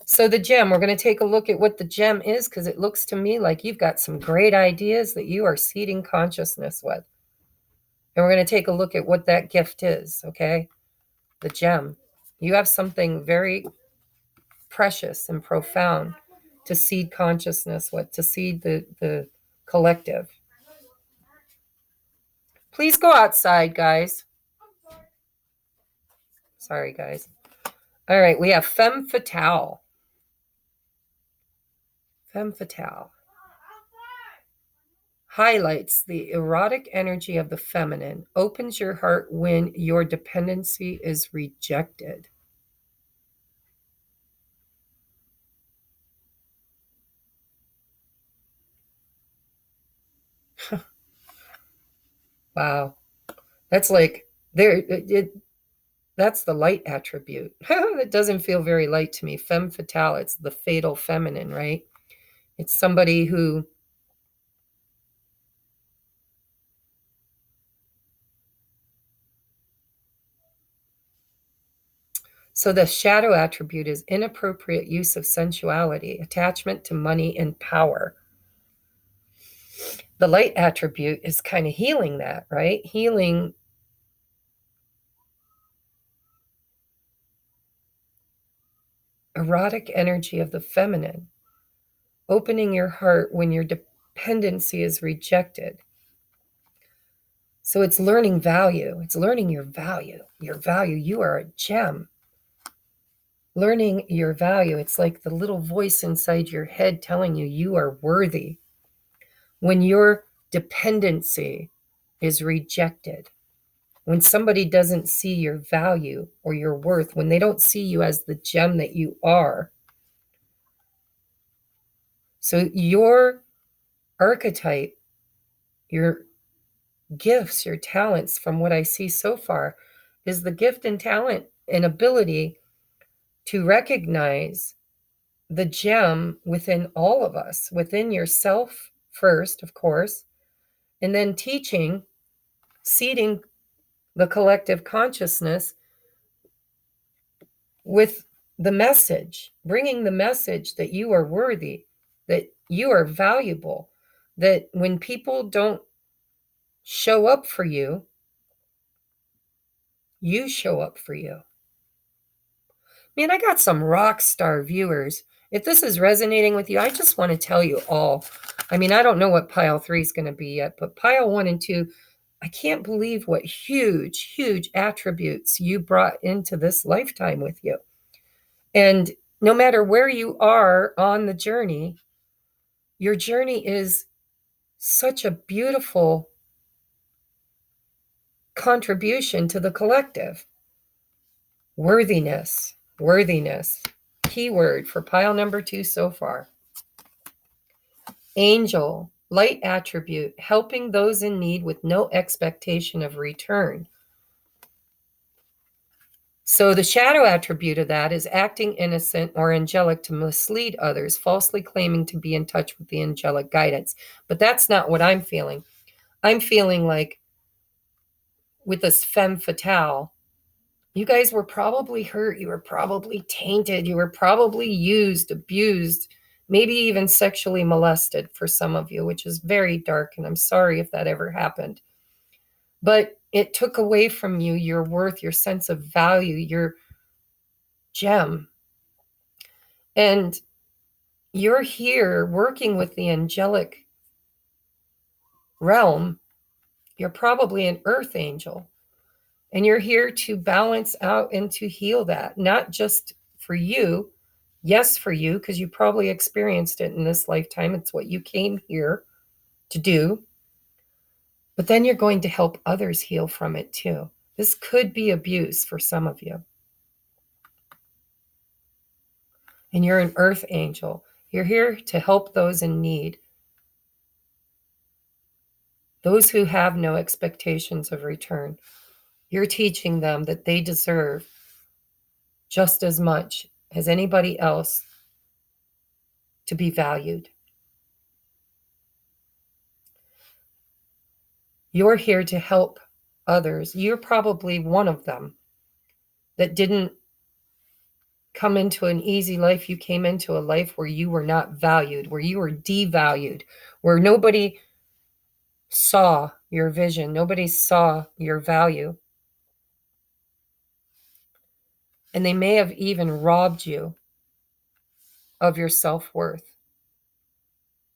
So the gem, we're going to take a look at what the gem is, because it looks to me like you've got some great ideas that you are seeding consciousness with. And we're going to take a look at what that gift is, okay? The gem. You have something very precious and profound to seed consciousness with, to seed the collective. Please go outside, guys. Sorry, guys. All right, we have femme fatale. Femme fatale highlights the erotic energy of the feminine, opens your heart when your dependency is rejected. Wow. That's like that's the light attribute. It doesn't feel very light to me. Femme fatale, it's the fatal feminine, right? It's somebody who so the shadow attribute is inappropriate use of sensuality, attachment to money and power. The light attribute is kind of healing that, right? Healing erotic energy of the feminine, opening your heart when your dependency is rejected. So it's learning value. It's learning your value. Your value. You are a gem. Learning your value. It's like the little voice inside your head telling you you are worthy. When your dependency is rejected, when somebody doesn't see your value or your worth, when they don't see you as the gem that you are. So your archetype, your gifts, your talents, from what I see so far, is the gift and talent and ability to recognize the gem within all of us, within yourself first, of course, and then teaching, seeding the collective consciousness with the message, bringing the message that you are worthy, that you are valuable, that when people don't show up for you, you show up for you. Man, I got some rock star viewers. If this is resonating with you, I just want to tell you all. I mean, I don't know what pile 3 is going to be yet, but pile 1 and 2, I can't believe what huge, huge attributes you brought into this lifetime with you. And no matter where you are on the journey, your journey is such a beautiful contribution to the collective. Worthiness, worthiness. Keyword for pile number 2 so far. Angel, light attribute, helping those in need with no expectation of return. So the shadow attribute of that is acting innocent or angelic to mislead others, falsely claiming to be in touch with the angelic guidance. But that's not what I'm feeling. I'm feeling like with this femme fatale, you guys were probably hurt. You were probably tainted. You were probably used, abused, maybe even sexually molested for some of you, which is very dark. And I'm sorry if that ever happened. But it took away from you your worth, your sense of value, your gem. And you're here working with the angelic realm, you're probably an earth angel. And you're here to balance out and to heal that, not just for you. Yes, for you, because you probably experienced it in this lifetime. It's what you came here to do. But then you're going to help others heal from it too. This could be abuse for some of you. And you're an earth angel. You're here to help those in need, those who have no expectations of return. You're teaching them that they deserve just as much as anybody else to be valued. You're here to help others. You're probably one of them that didn't come into an easy life. You came into a life where you were not valued, where you were devalued, where nobody saw your vision, nobody saw your value. And they may have even robbed you of your self-worth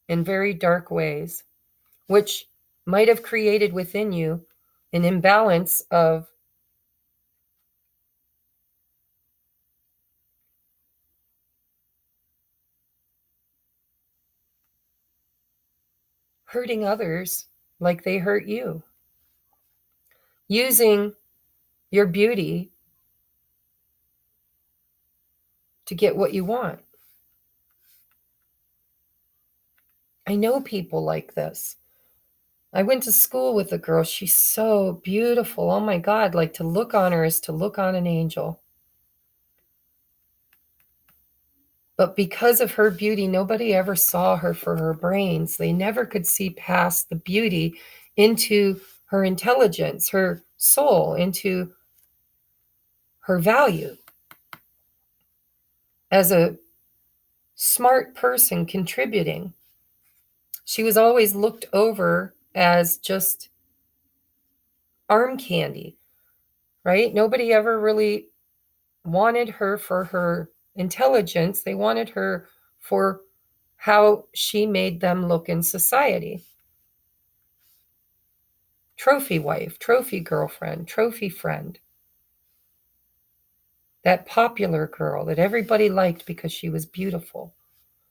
in very dark ways, which might have created within you an imbalance of hurting others like they hurt you, using your beauty to get what you want. I know people like this. I went to school with a girl. She's so beautiful. Oh my God, like to look on her is to look on an angel. But because of her beauty, nobody ever saw her for her brains. They never could see past the beauty into her intelligence, her soul, into her value as a smart person contributing. She was always looked over as just arm candy, right? Nobody ever really wanted her for her intelligence. They wanted her for how she made them look in society. Trophy wife, trophy girlfriend, trophy friend. That popular girl that everybody liked because she was beautiful.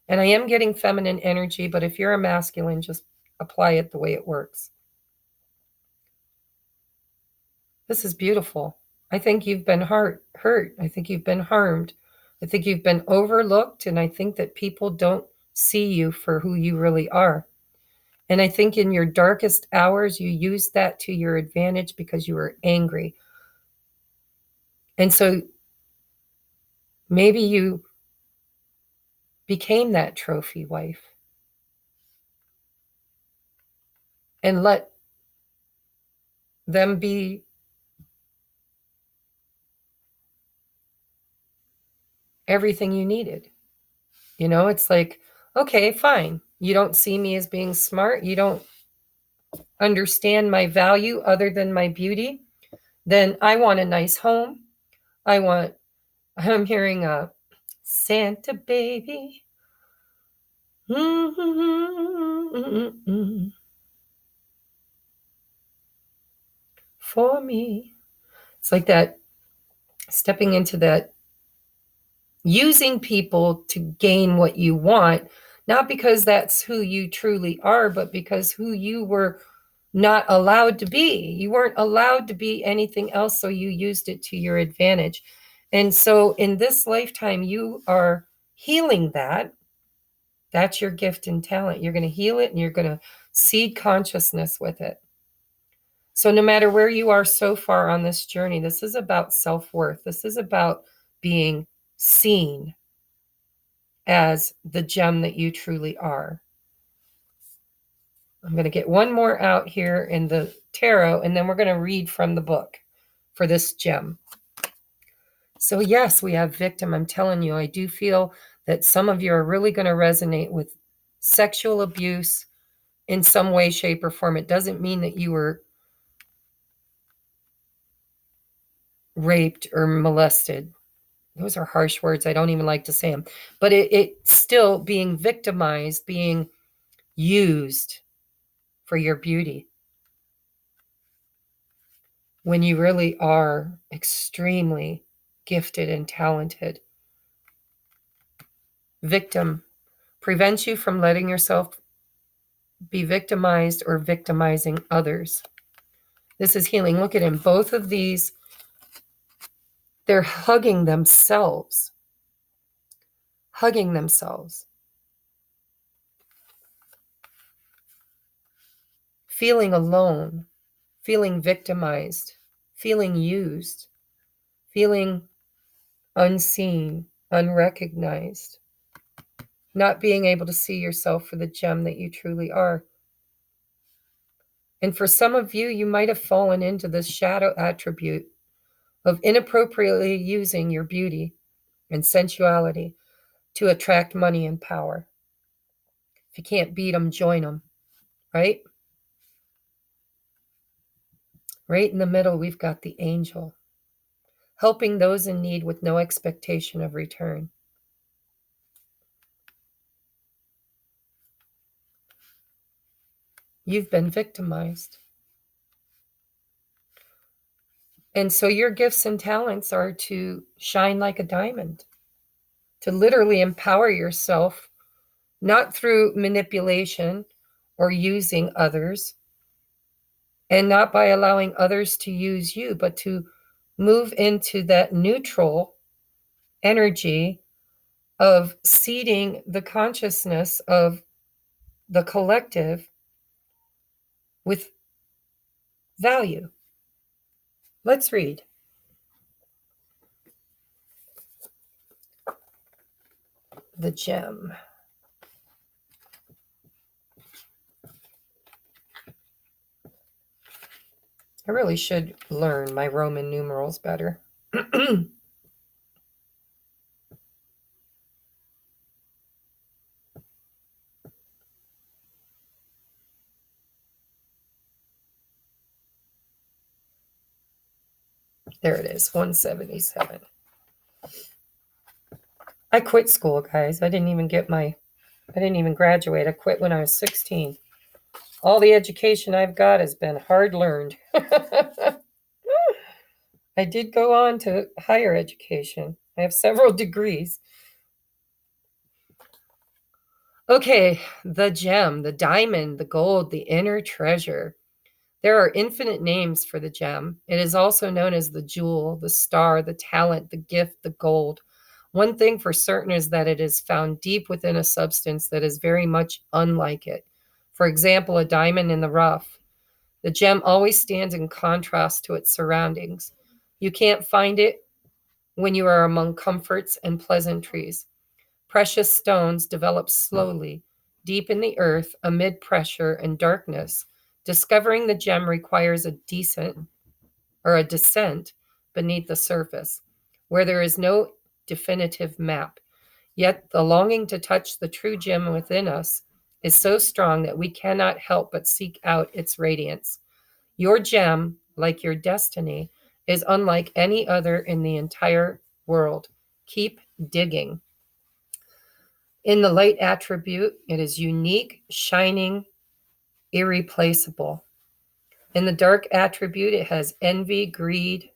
And I am getting feminine energy, but if you're a masculine, just apply it the way it works. This is beautiful. I think you've been hurt. I think you've been harmed. I think you've been overlooked, and I think that people don't see you for who you really are. And I think in your darkest hours, you used that to your advantage because you were angry. And so maybe you became that trophy wife and let them be everything you needed. You know, it's like, okay, fine. You don't see me as being smart. You don't understand my value other than my beauty. Then I want a nice home. I'm hearing a Santa baby. For me. It's like that, stepping into that, using people to gain what you want, not because that's who you truly are, but because who you were not allowed to be. You weren't allowed to be anything else, so you used it to your advantage. And so in this lifetime, you are healing that. That's your gift and talent. You're going to heal it, and you're going to seed consciousness with it. So no matter where you are so far on this journey, this is about self-worth. This is about being seen as the gem that you truly are. I'm going to get one more out here in the tarot, and then we're going to read from the book for this gem. So yes, we have victim. I'm telling you, I do feel that some of you are really going to resonate with sexual abuse in some way, shape, or form. It doesn't mean that you were raped or molested. Those are harsh words. I don't even like to say them. But it's still being victimized, being used for your beauty, when you really are extremely gifted and talented. Victim prevents you from letting yourself be victimized or victimizing others. This is healing. Look at him. Both of these, they're hugging themselves. Hugging themselves. Feeling alone. Feeling victimized. Feeling used. Feeling unseen, unrecognized. Not being able to see yourself for the gem that you truly are. And for some of you, you might have fallen into this shadow attribute of inappropriately using your beauty and sensuality to attract money and power. If you can't beat them, join them, right? Right in the middle, we've got the angel, helping those in need with no expectation of return. You've been victimized. And so your gifts and talents are to shine like a diamond, to literally empower yourself, not through manipulation or using others, and not by allowing others to use you, but to move into that neutral energy of seeding the consciousness of the collective with value. Let's read. The gem. I really should learn my Roman numerals better. There it is, 177. I quit school, guys. I didn't even graduate. I quit when I was 16. All the education I've got has been hard learned. I did go on to higher education. I have several degrees. Okay, the gem, the diamond, the gold, the inner treasure. There are infinite names for the gem. It is also known as the jewel, the star, the talent, the gift, the gold. One thing for certain is that it is found deep within a substance that is very much unlike it. For example, a diamond in the rough. The gem always stands in contrast to its surroundings. You can't find it when you are among comforts and pleasantries. Precious stones develop slowly, deep in the earth, amid pressure and darkness. Discovering the gem requires a descent beneath the surface, where there is no definitive map. Yet the longing to touch the true gem within us is so strong that we cannot help but seek out its radiance. Your gem, like your destiny, is unlike any other in the entire world. Keep digging. In the light attribute, it is unique, shining, irreplaceable. In the dark attribute, it has envy, greed,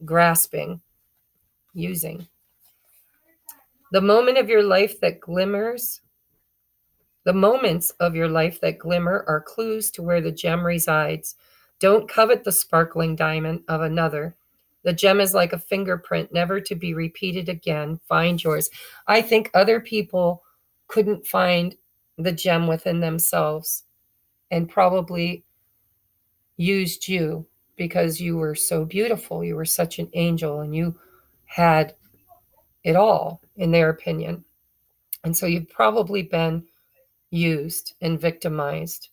grasping, using. The moment of your life that glimmers, the moments of your life that glimmer are clues to where the gem resides. Don't covet the sparkling diamond of another. The gem is like a fingerprint, never to be repeated again. Find yours. I think other people couldn't find the gem within themselves and probably used you because you were so beautiful. You were such an angel and you had it all, in their opinion. And so you've probably been used and victimized.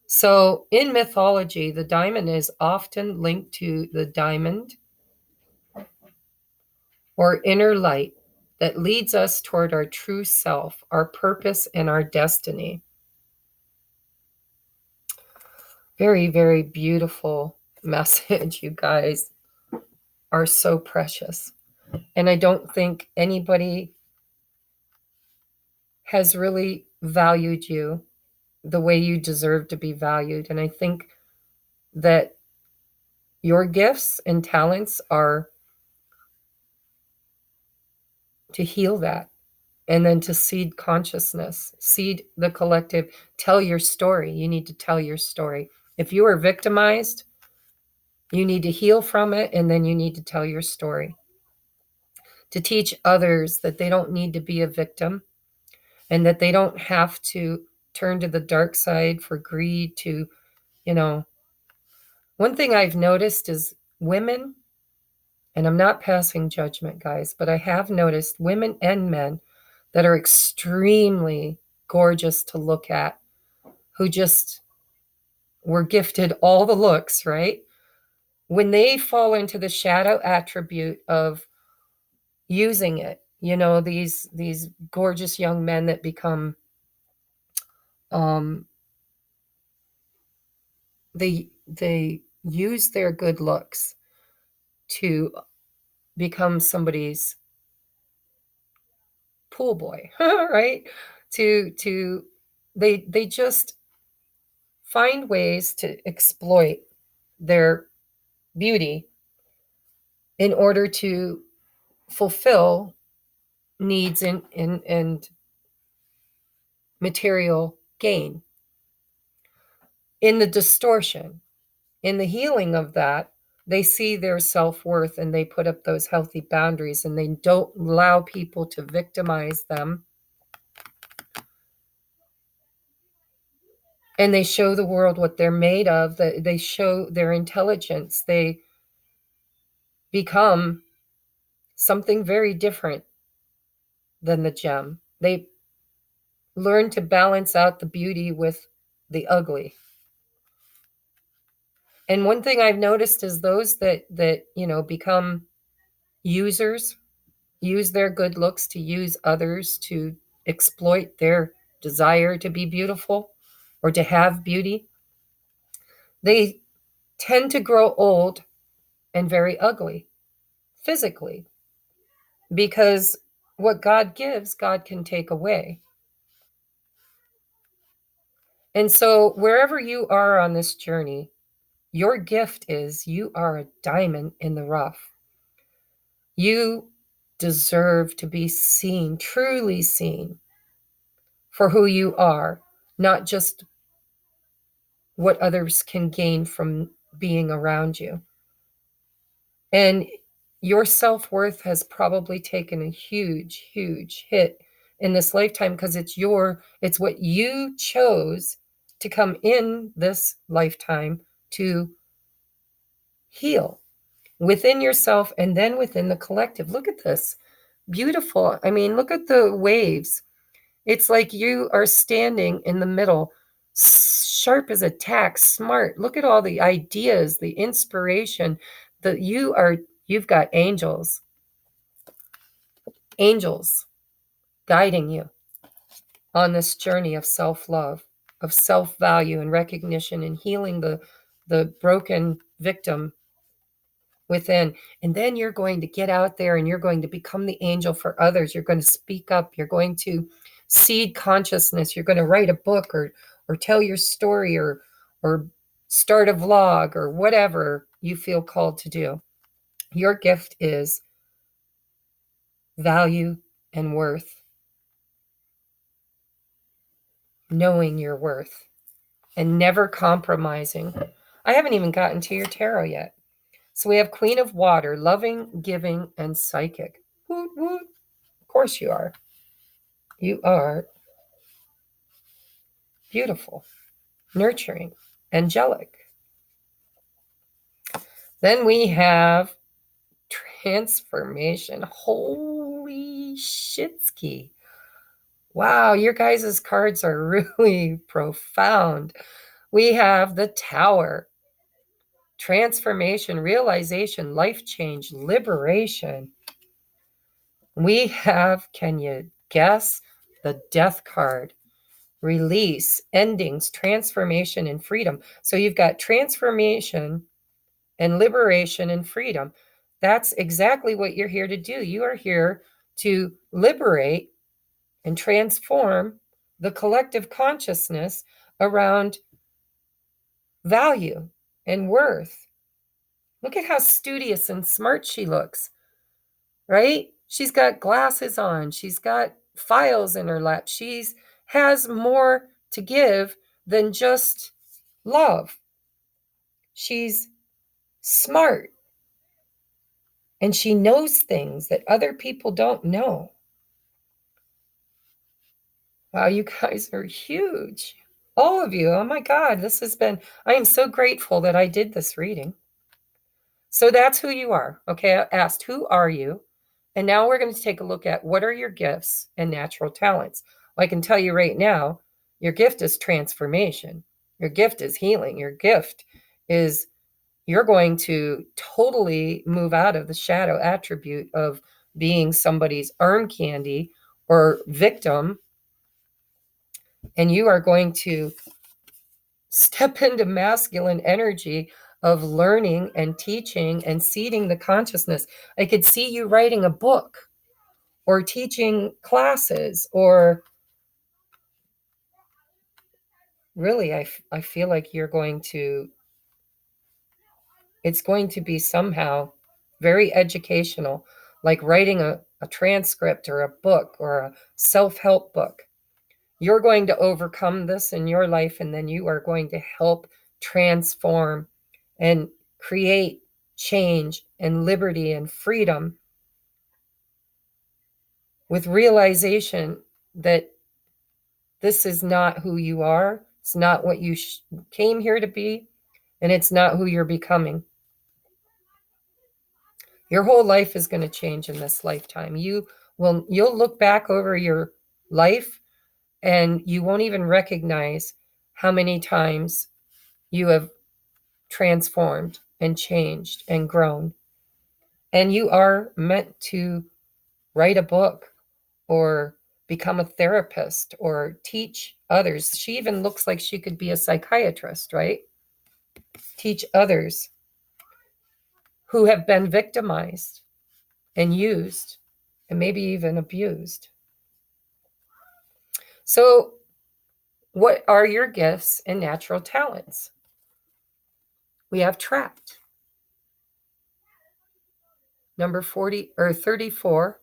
So in mythology, the diamond is often linked to the diamond or inner light that leads us toward our true self, our purpose, and our destiny. Very, very beautiful message. You guys are so precious. And I don't think anybody has really valued you the way you deserve to be valued. And I think that your gifts and talents are to heal that, and then to seed consciousness, seed the collective, tell your story. You need to tell your story. If you are victimized, you need to heal from it, and then you need to tell your story. To teach others that they don't need to be a victim, and that they don't have to turn to the dark side for greed to, one thing I've noticed is women, and I'm not passing judgment, guys, but I have noticed women and men that are extremely gorgeous to look at, who just were gifted all the looks, right? When they fall into the shadow attribute of using it, these gorgeous young men that become they use their good looks to become somebody's pool boy, right? To they just find ways to exploit their beauty in order to fulfill needs and material gain. In the distortion, in the healing of that, they see their self-worth, and they put up those healthy boundaries, and they don't allow people to victimize them. And they show the world what they're made of. They show their intelligence. They become something very different than the gem. They learn to balance out the beauty with the ugly. And one thing I've noticed is those that become users, use their good looks to use others to exploit their desire to be beautiful or to have beauty. They tend to grow old and very ugly physically, because what God gives, God can take away. And so wherever you are on this journey, your gift is you are a diamond in the rough. You deserve to be seen, truly seen, for who you are, not just what others can gain from being around you. And your self-worth has probably taken a huge, huge hit in this lifetime, because it's what you chose to come in this lifetime to heal within yourself and then within the collective. Look at this. Beautiful. I mean, look at the waves. It's like you are standing in the middle, sharp as a tack, smart. Look at all the ideas, the inspiration that you've got angels guiding you on this journey of self-love, of self-value and recognition, and healing the broken victim within. And then you're going to get out there and you're going to become the angel for others. You're going to speak up. You're going to seed consciousness. You're going to write a book or tell your story or start a vlog or whatever you feel called to do. Your gift is value and worth. Knowing your worth and never compromising. I haven't even gotten to your tarot yet. So we have Queen of Water, loving, giving, and psychic. Woot, woot. Of course you are. You are beautiful, nurturing, angelic. Then we have transformation. Holy shitski. Wow, your guys' cards are really profound. We have the Tower. Transformation, realization, life change, liberation. We have, can you guess, the Death card. Release, endings, transformation, and freedom. So you've got transformation and liberation and freedom. That's exactly what you're here to do. You are here to liberate and transform the collective consciousness around value and worth. Look at how studious and smart she looks, right? She's got glasses on. She's got files in her lap. She's has more to give than just love. She's smart and she knows things that other people don't know. Wow, you guys are huge. All of you. Oh my God, I am so grateful that I did this reading. So that's who you are. Okay, I asked, who are you? And now we're going to take a look at what are your gifts and natural talents. Well, I can tell you right now, your gift is transformation. Your gift is healing. Your gift is you're going to totally move out of the shadow attribute of being somebody's arm candy or victim. And you are going to step into masculine energy of learning and teaching and seeding the consciousness. I could see you writing a book or teaching classes, or really, I feel like it's going to be somehow very educational, like writing a transcript or a book or a self-help book. You're going to overcome this in your life, and then you are going to help transform and create change and liberty and freedom with realization that this is not who you are. It's not what you came here to be, and it's not who you're becoming. Your whole life is going to change in this lifetime. You'll look back over your life and you won't even recognize how many times you have transformed and changed and grown. And you are meant to write a book or become a therapist or teach others. She even looks like she could be a psychiatrist, right? Teach others who have been victimized and used and maybe even abused. So, what are your gifts and natural talents? We have trapped. Number 40 or 34,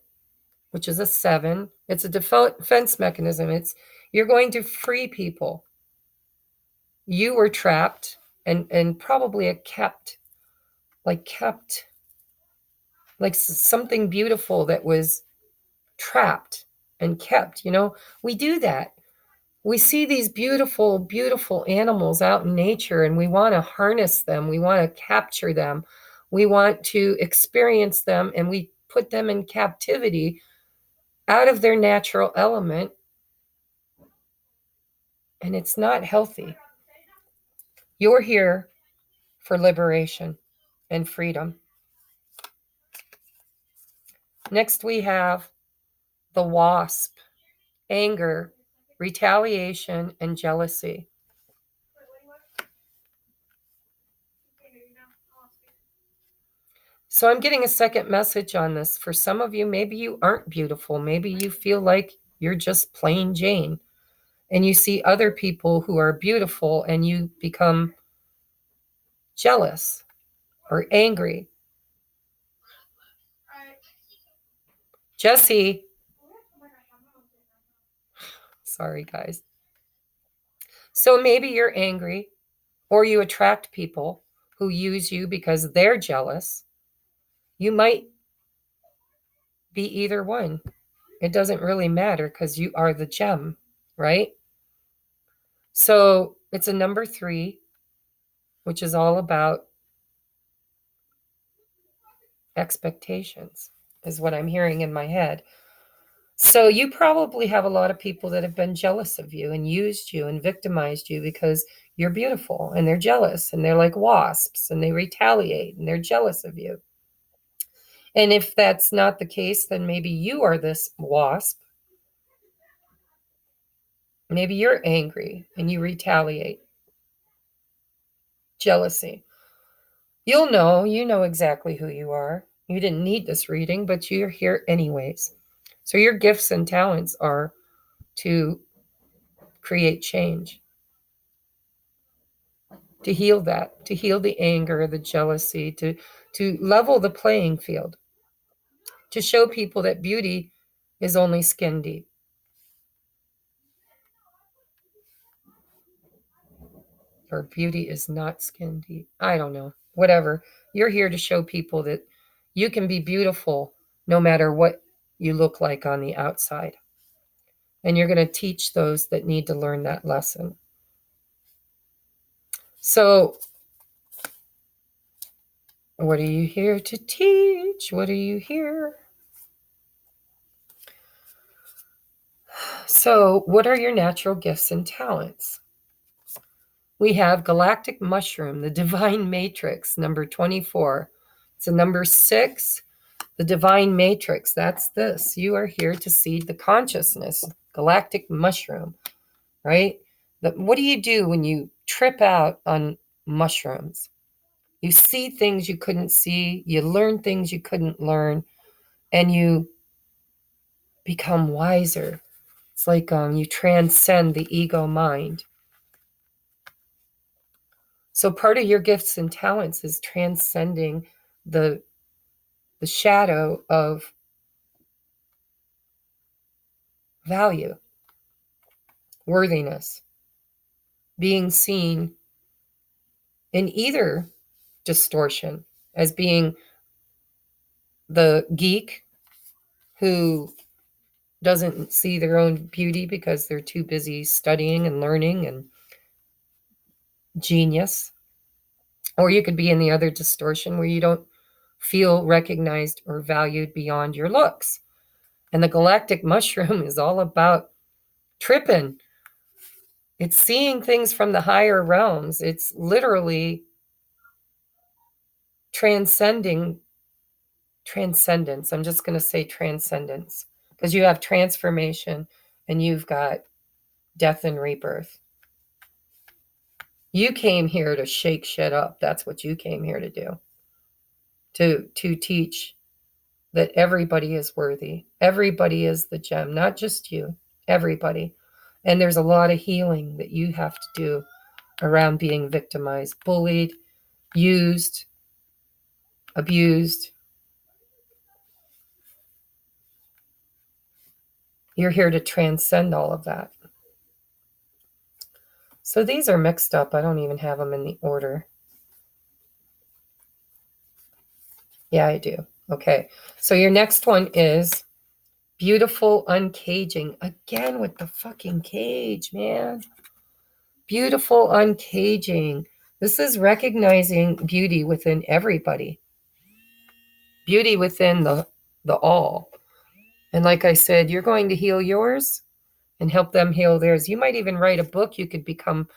which is a 7. It's a defense mechanism. You're going to free people. You were trapped and probably kept like something beautiful that was trapped and kept. We do that. We see these beautiful, beautiful animals out in nature and we want to harness them. We want to capture them. We want to experience them, and we put them in captivity out of their natural element. And it's not healthy. You're here for liberation and freedom. Next, we have the wasp, anger, retaliation, and jealousy. So I'm getting a second message on this. For some of you, maybe you aren't beautiful. Maybe you feel like you're just plain Jane. And you see other people who are beautiful and you become jealous or angry. Jesse. Sorry, guys. So maybe you're angry, or you attract people who use you because they're jealous. You might be either one. It doesn't really matter because you are the gem, right? So it's a number 3, which is all about expectations, is what I'm hearing in my head. So you probably have a lot of people that have been jealous of you and used you and victimized you because you're beautiful, and they're jealous, and they're like wasps, and they retaliate, and they're jealous of you. And if that's not the case, then maybe you are this wasp. Maybe you're angry and you retaliate. Jealousy. You know exactly who you are. You didn't need this reading, but you're here anyways. So your gifts and talents are to create change. to heal that, to heal the anger, the jealousy, to level the playing field, to show people that beauty is only skin deep. Or beauty is not skin deep. I don't know. Whatever. You're here to show people that you can be beautiful no matter what you look like on the outside. And you're going to teach those that need to learn that lesson. So, what are you here to teach? What are you here? So, what are your natural gifts and talents? We have galactic mushroom, the divine matrix, number 24. It's a number 6, the divine matrix. That's this. You are here to seed the consciousness, galactic mushroom, right? What do you do when you trip out on mushrooms? You see things you couldn't see, you learn things you couldn't learn, and you become wiser. It's like you transcend the ego mind. So part of your gifts and talents is transcending the shadow of value, worthiness, being seen in either distortion as being the geek who doesn't see their own beauty because they're too busy studying and learning and genius. Or you could be in the other distortion where you don't feel recognized or valued beyond your looks. And the galactic mushroom is all about tripping. It's seeing things from the higher realms. It's literally transcending transcendence. I'm just going to say transcendence because you have transformation and you've got death and rebirth. You came here to shake shit up. That's what you came here to do. To teach that everybody is worthy. Everybody is the gem, not just you, everybody. And there's a lot of healing that you have to do around being victimized, bullied, used, abused. You're here to transcend all of that. So these are mixed up. I don't even have them in the order. Yeah, I do. Okay. So your next one is beautiful uncaging. Again with the fucking cage, man. Beautiful uncaging. This is recognizing beauty within everybody. Beauty within the all. And like I said, you're going to heal yours and help them heal theirs. You might even write a book. You could become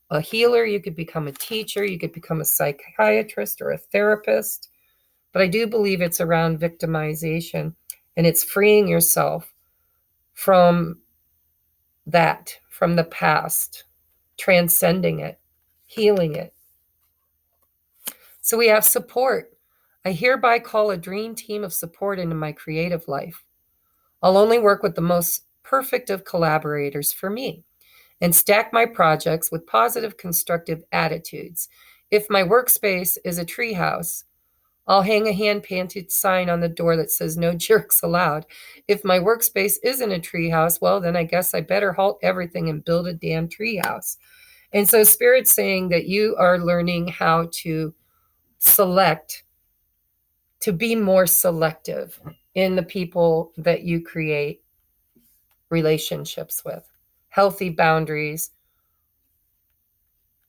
a healer. You could become a teacher. You could become a psychiatrist or a therapist. But I do believe it's around victimization, and it's freeing yourself from that, from the past, transcending it, healing it. So we have support. I hereby call a dream team of support into my creative life. I'll only work with the most perfect of collaborators for me and stack my projects with positive, constructive attitudes. If my workspace is a treehouse, I'll hang a hand-painted sign on the door that says no jerks allowed. If my workspace isn't a treehouse, well, then I guess I better halt everything and build a damn treehouse. And so Spirit's saying that you are learning how to select, to be more selective in the people that you create relationships with, healthy boundaries.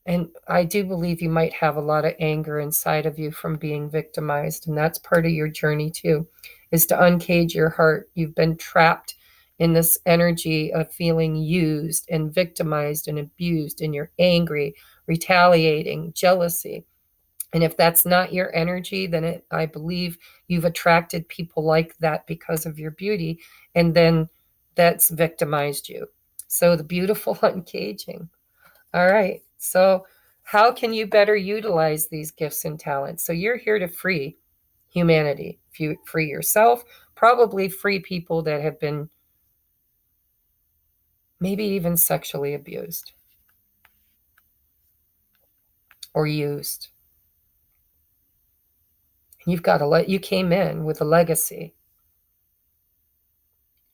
And I do believe you might have a lot of anger inside of you from being victimized. And that's part of your journey too, is to uncage your heart. You've been trapped in this energy of feeling used and victimized and abused, and you're angry, retaliating, jealousy. And if that's not your energy, then I believe you've attracted people like that because of your beauty. And then that's victimized you. So the beautiful uncaging. All right. So how can you better utilize these gifts and talents? So you're here to free humanity. If you free yourself, probably free people that have been maybe even sexually abused. or used. You've got to you came in with a legacy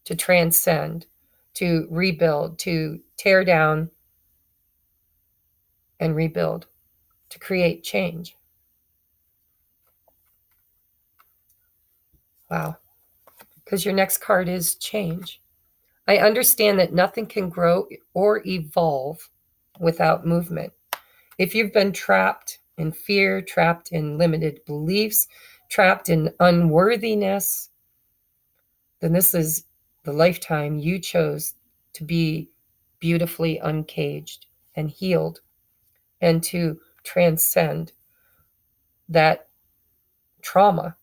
to transcend, to rebuild, to tear down and rebuild, to create change. Wow. Because your next card is change. I understand that nothing can grow or evolve without movement. If you've been trapped in fear, trapped in limited beliefs, trapped in unworthiness, then this is the lifetime you chose to be beautifully uncaged and healed and to transcend that trauma.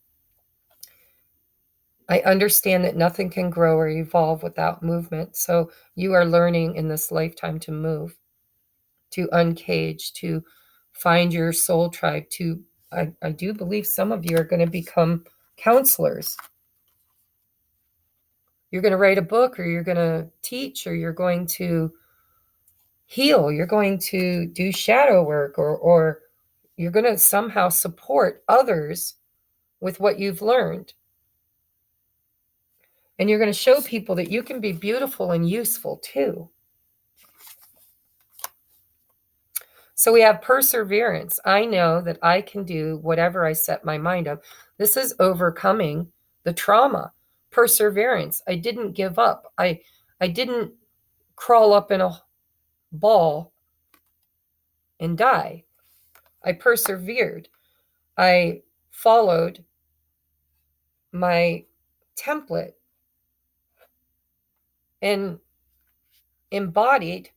I understand that nothing can grow or evolve without movement. So you are learning in this lifetime to move, to uncage, to find your soul tribe, to, I do believe some of you are going to become counselors. You're going to write a book, or you're going to teach, or you're going to heal, you're going to do shadow work, or you're going to somehow support others with what you've learned. And you're going to show people that you can be beautiful and useful too. So we have perseverance. I know that I can do whatever I set my mind up. This is overcoming the trauma. Perseverance. I didn't give up. I didn't crawl up in a ball and die. I persevered. I followed my template and embodied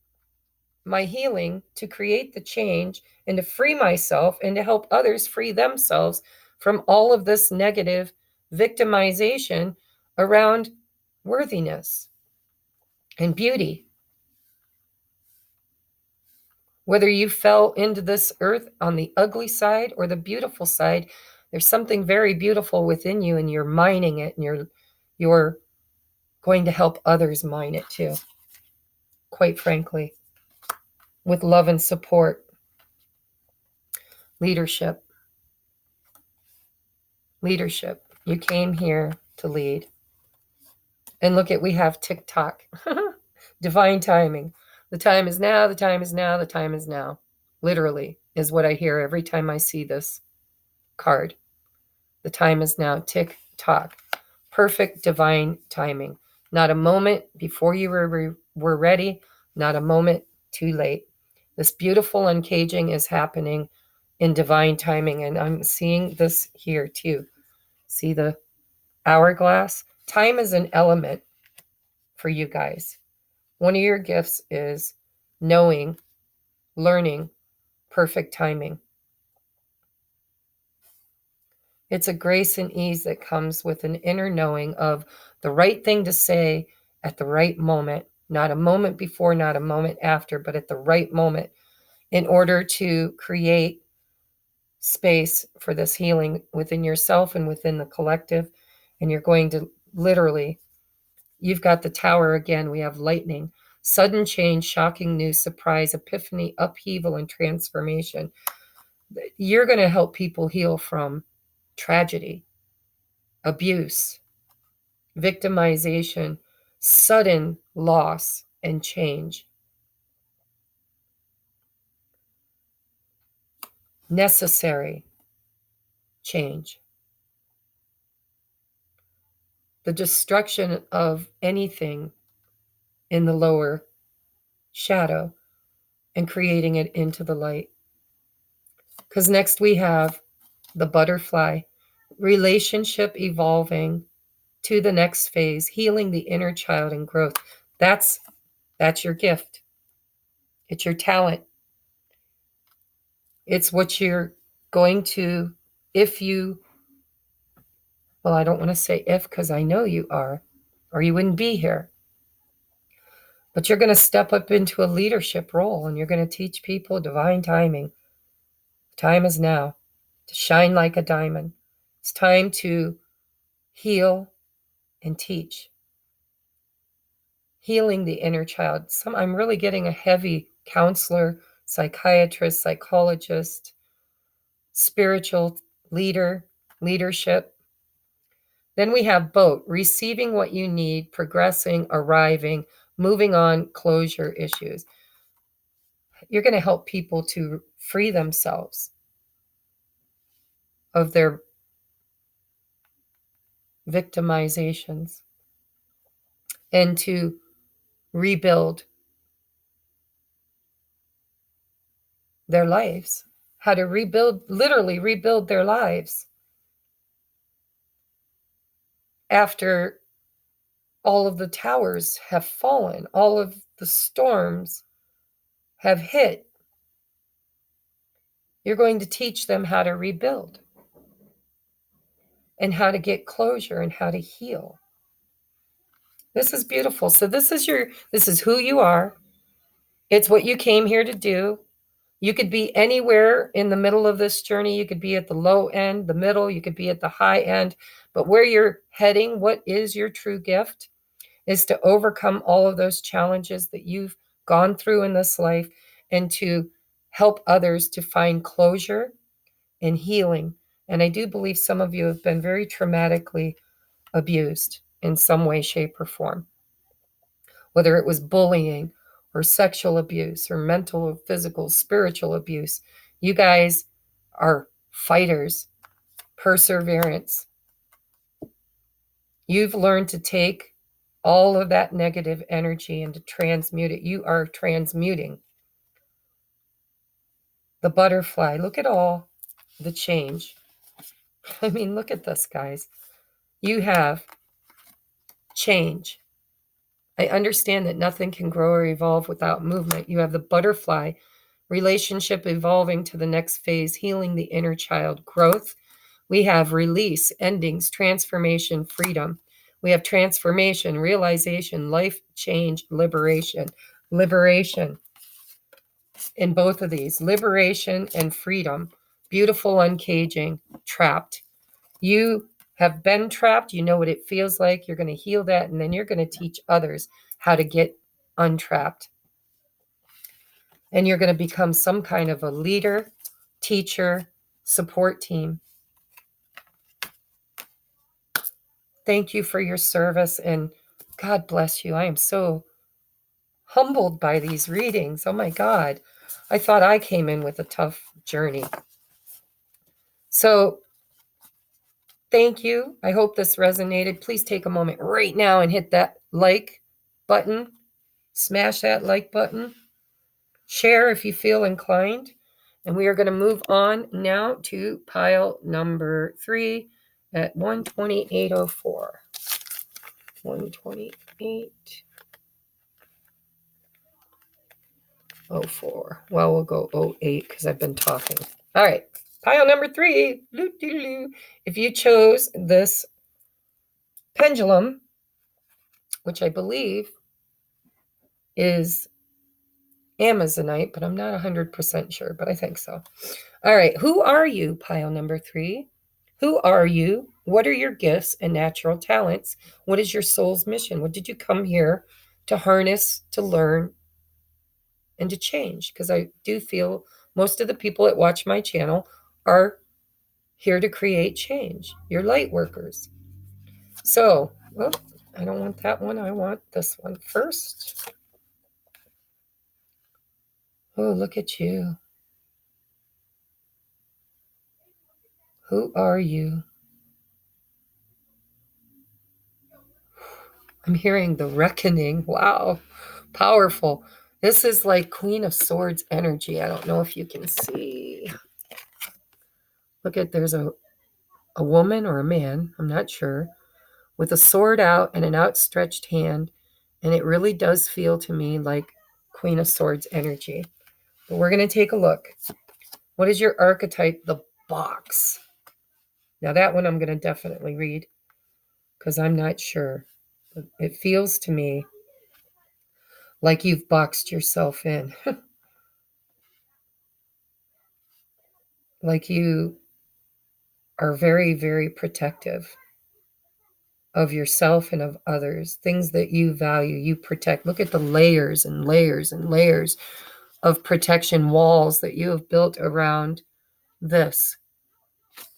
my healing to create the change and to free myself and to help others free themselves from all of this negative victimization around worthiness and beauty. Whether you fell into this earth on the ugly side or the beautiful side, there's something very beautiful within you, and you're mining it, and you're going to help others mine it too, quite frankly, with love and support. Leadership. Leadership. You came here to lead. And look at, we have TikTok. Divine timing. The time is now, the time is now, the time is now. Literally is what I hear every time I see this card. The time is now. Tick tock. Perfect divine timing. Not a moment before you were ready, not a moment too late. This beautiful uncaging is happening in divine timing. And I'm seeing this here too. See the hourglass? Time is an element for you guys. One of your gifts is knowing, learning perfect timing. It's a grace and ease that comes with an inner knowing of the right thing to say at the right moment, not a moment before, not a moment after, but at the right moment, in order to create space for this healing within yourself and within the collective. And you're going to literally, you've got the tower again. We have lightning, sudden change, shocking news, surprise, epiphany, upheaval, and transformation. You're going to help people heal from tragedy, abuse, victimization, sudden loss, and change. Necessary change. The destruction of anything in the lower shadow and creating it into the light. Because next we have the butterfly, relationship evolving to the next phase, healing the inner child and growth. That's your gift. It's your talent. It's what you're going to, if you, well, I don't want to say if, because I know you are, or you wouldn't be here. But you're going to step up into a leadership role, and you're going to teach people divine timing. Time is now to shine like a diamond. It's time to heal and teach. Healing the inner child. I'm really getting a heavy counselor, psychiatrist, psychologist, spiritual leadership. Then we have boat, receiving what you need, progressing, arriving, moving on, closure issues. You're going to help people to free themselves of their victimizations and to rebuild their lives. How to literally rebuild their lives after all of the towers have fallen, all of the storms have hit. You're going to teach them how to rebuild and how to get closure and how to heal. This is beautiful. So this is who you are. It's what you came here to do. You could be anywhere in the middle of this journey. You could be at the low end, the middle, you could be at the high end. But where you're heading, what is your true gift, is to overcome all of those challenges that you've gone through in this life and to help others to find closure and healing. And I do believe some of you have been very traumatically abused in some way, shape, or form, whether it was bullying or sexual abuse or mental or physical, spiritual abuse. You guys are fighters, perseverance. You've learned to take all of that negative energy and to transmute it. You are transmuting the butterfly. Look at all the change. I mean, look at this, guys. You have change. I understand that nothing can grow or evolve without movement. You have the butterfly relationship evolving to the next phase, healing the inner child growth. We have release, endings, transformation, freedom. We have transformation, realization, life change, liberation. Liberation in both of these, liberation and freedom. Beautiful uncaging, trapped. You have been trapped. You know what it feels like. You're going to heal that, and then you're going to teach others how to get untrapped. And you're going to become some kind of a leader, teacher, support team. Thank you for your service, and God bless you. I am so humbled by these readings. Oh my God. I thought I came in with a tough journey. So thank you. I hope this resonated. Please take a moment right now and hit that like button. Smash that like button. Share if you feel inclined. And we are going to move on now to pile number 3 at 128.04. 128.04. Well, we'll go 08 because I've been talking. All right. Pile number 3. If you chose this pendulum, which I believe is Amazonite, but I'm not 100% sure, but I think so. All right. Who are you, pile number 3? Who are you? What are your gifts and natural talents? What is your soul's mission? What did you come here to harness, to learn, and to change? Because I do feel most of the people that watch my channel are here to create change. You're light workers. So, well, I don't want that one. I want this one first. Oh, look at you. Who are you? I'm hearing the reckoning. Wow. Powerful. This is like Queen of Swords energy. I don't know if you can see. Look at, there's a woman or a man, I'm not sure, with a sword out and an outstretched hand. And it really does feel to me like Queen of Swords energy. But we're going to take a look. What is your archetype? The box. Now that one I'm going to definitely read because I'm not sure. It feels to me like you've boxed yourself in. Like you are very, very protective of yourself and of others. Things that you value, you protect. Look at the layers and layers and layers of protection walls that you have built around this,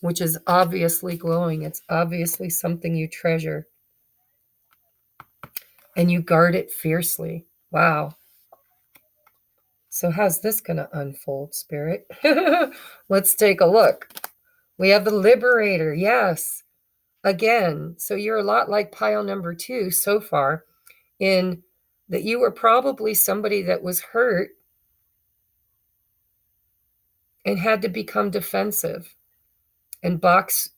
which is obviously glowing. It's obviously something you treasure. And you guard it fiercely. Wow. So how's this going to unfold, Spirit? Let's take a look. We have the Liberator. Yes. Again, so you're a lot like pile number 2 so far, in that you were probably somebody that was hurt and had to become defensive and box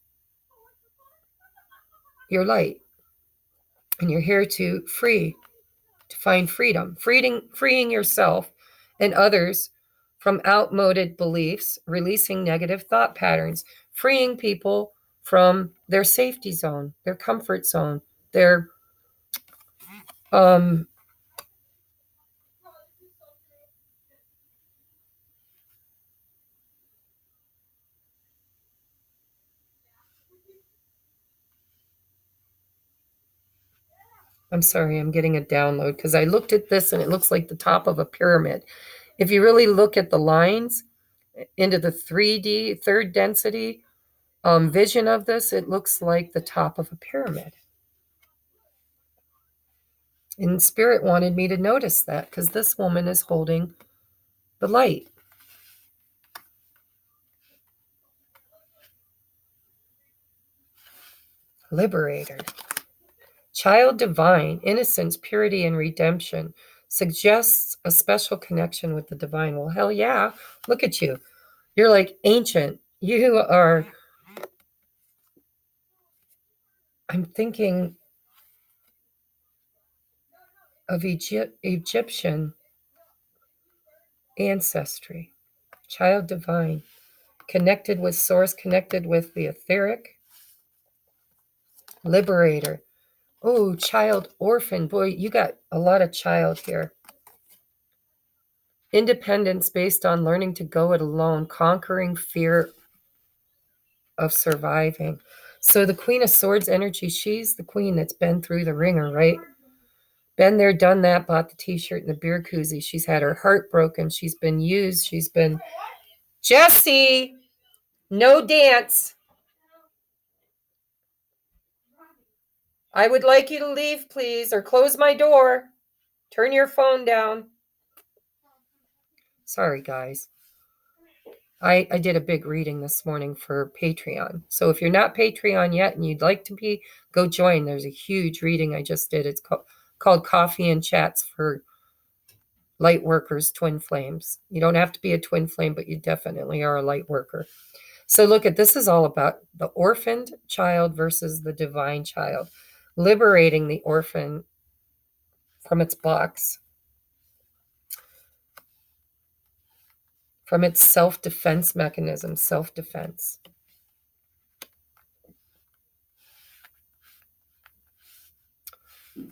your light. And you're here to find freedom, freeing yourself and others from outmoded beliefs, releasing negative thought patterns, freeing people from their safety zone, their comfort zone, their I'm sorry, I'm getting a download because I looked at this and it looks like the top of a pyramid. If you really look at the lines into the 3D, third density vision of this, it looks like the top of a pyramid. And Spirit wanted me to notice that because this woman is holding the light. Liberator. Child divine, innocence, purity, and redemption suggests a special connection with the divine. Well, hell yeah. Look at you. You're like ancient. You are, I'm thinking of Egyptian ancestry. Child divine, connected with source, connected with the etheric. Liberator. Oh, child orphan. Boy, you got a lot of child here. Independence based on learning to go it alone, conquering fear of surviving. So the Queen of Swords energy, she's the queen that's been through the ringer, right? Been there, done that, bought the t-shirt and the beer koozie. She's had her heart broken. She's been used. She's been... Jesse, no dance. I would like you to leave, please, or close my door. Turn your phone down. Sorry, guys. I did a big reading this morning for Patreon. So if you're not Patreon yet and you'd like to be, go join. There's a huge reading I just did. It's called Coffee and Chats for Lightworkers, Twin Flames. You don't have to be a twin flame, but you definitely are a light worker. So look at this is all about the orphaned child versus the divine child. Liberating the orphan from its box, from its self-defense mechanism, self-defense.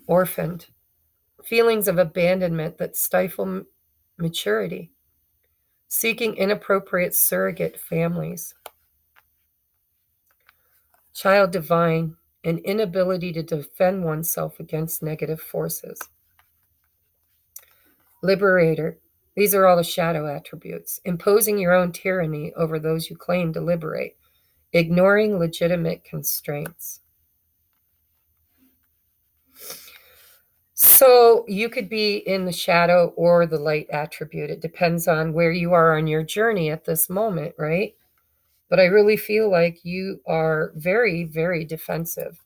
Orphaned. Feelings of abandonment that stifle maturity. Seeking inappropriate surrogate families. Child divine. An inability to defend oneself against negative forces. Liberator. These are all the shadow attributes. Imposing your own tyranny over those you claim to liberate. Ignoring legitimate constraints. So you could be in the shadow or the light attribute. It depends on where you are on your journey at this moment, right? But I really feel like you are very, very defensive.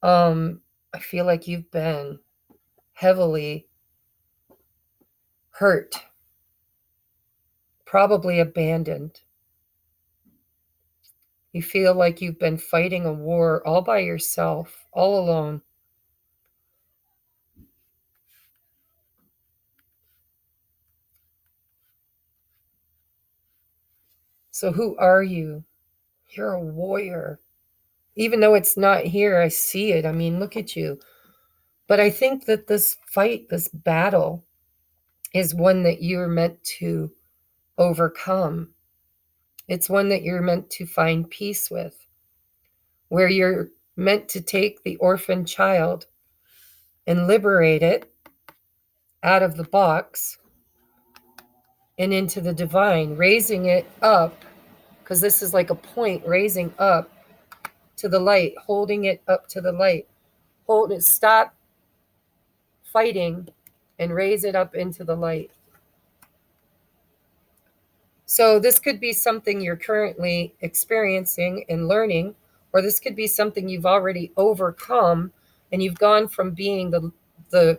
I feel like you've been heavily hurt, probably abandoned. You feel like you've been fighting a war all by yourself, all alone. So who are you? You're a warrior. Even though it's not here, I see it. I mean, look at you. But I think that this fight, this battle, is one that you're meant to overcome. It's one that you're meant to find peace with, where you're meant to take the orphan child and liberate it out of the box and into the divine, raising it up, because this is like a point raising up to the light, holding it up to the light. Hold it, stop fighting, and raise it up into the light. So this could be something you're currently experiencing and learning, or this could be something you've already overcome, and you've gone from being the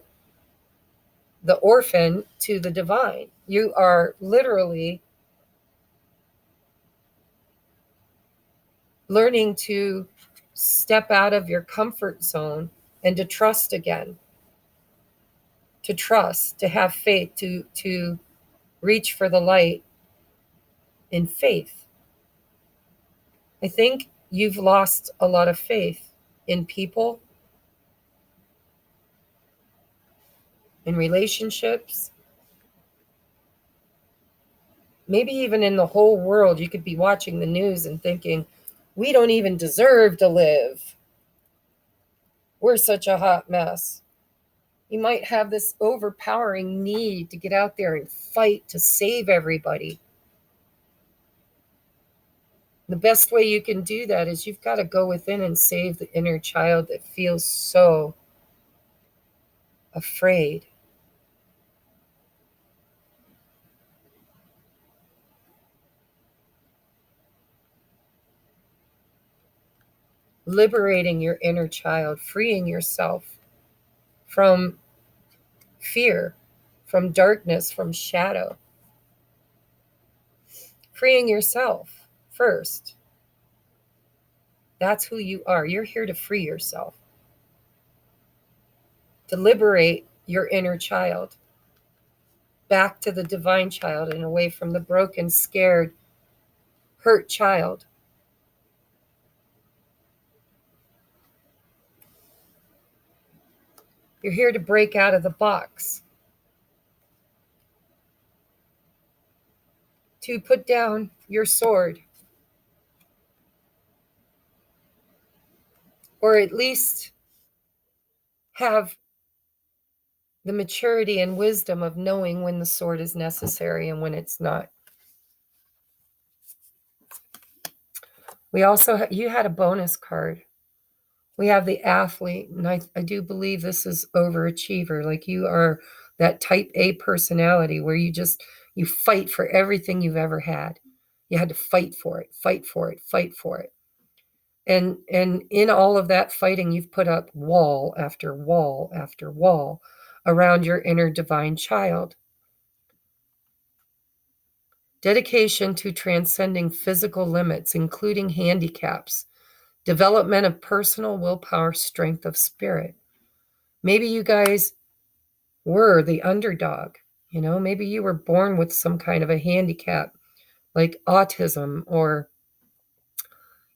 orphan to the divine. You are literally learning to step out of your comfort zone and to trust again, to trust, to have faith, to reach for the light in faith. I think you've lost a lot of faith in people, in relationships, maybe even in the whole world. You could be watching the news and thinking, we don't even deserve to live. We're such a hot mess. You might have this overpowering need to get out there and fight to save everybody. The best way you can do that is you've got to go within and save the inner child that feels so afraid. Liberating your inner child, freeing yourself from fear, from darkness, from shadow. Freeing yourself first. That's who you are. You're here to free yourself, to liberate your inner child back to the divine child and away from the broken, scared, hurt child. You're here to break out of the box, to put down your sword, or at least have the maturity and wisdom of knowing when the sword is necessary and when it's not. We also, you had a bonus card. We have the athlete, and I do believe this is overachiever. Like you are that type A personality where you fight for everything you've ever had. You had to fight for it, fight for it, fight for it. And in all of that fighting, you've put up wall after wall after wall around your inner divine child. Dedication to transcending physical limits, including handicaps, development of personal willpower, strength of spirit. Maybe you guys were the underdog. Maybe you were born with some kind of a handicap like autism or,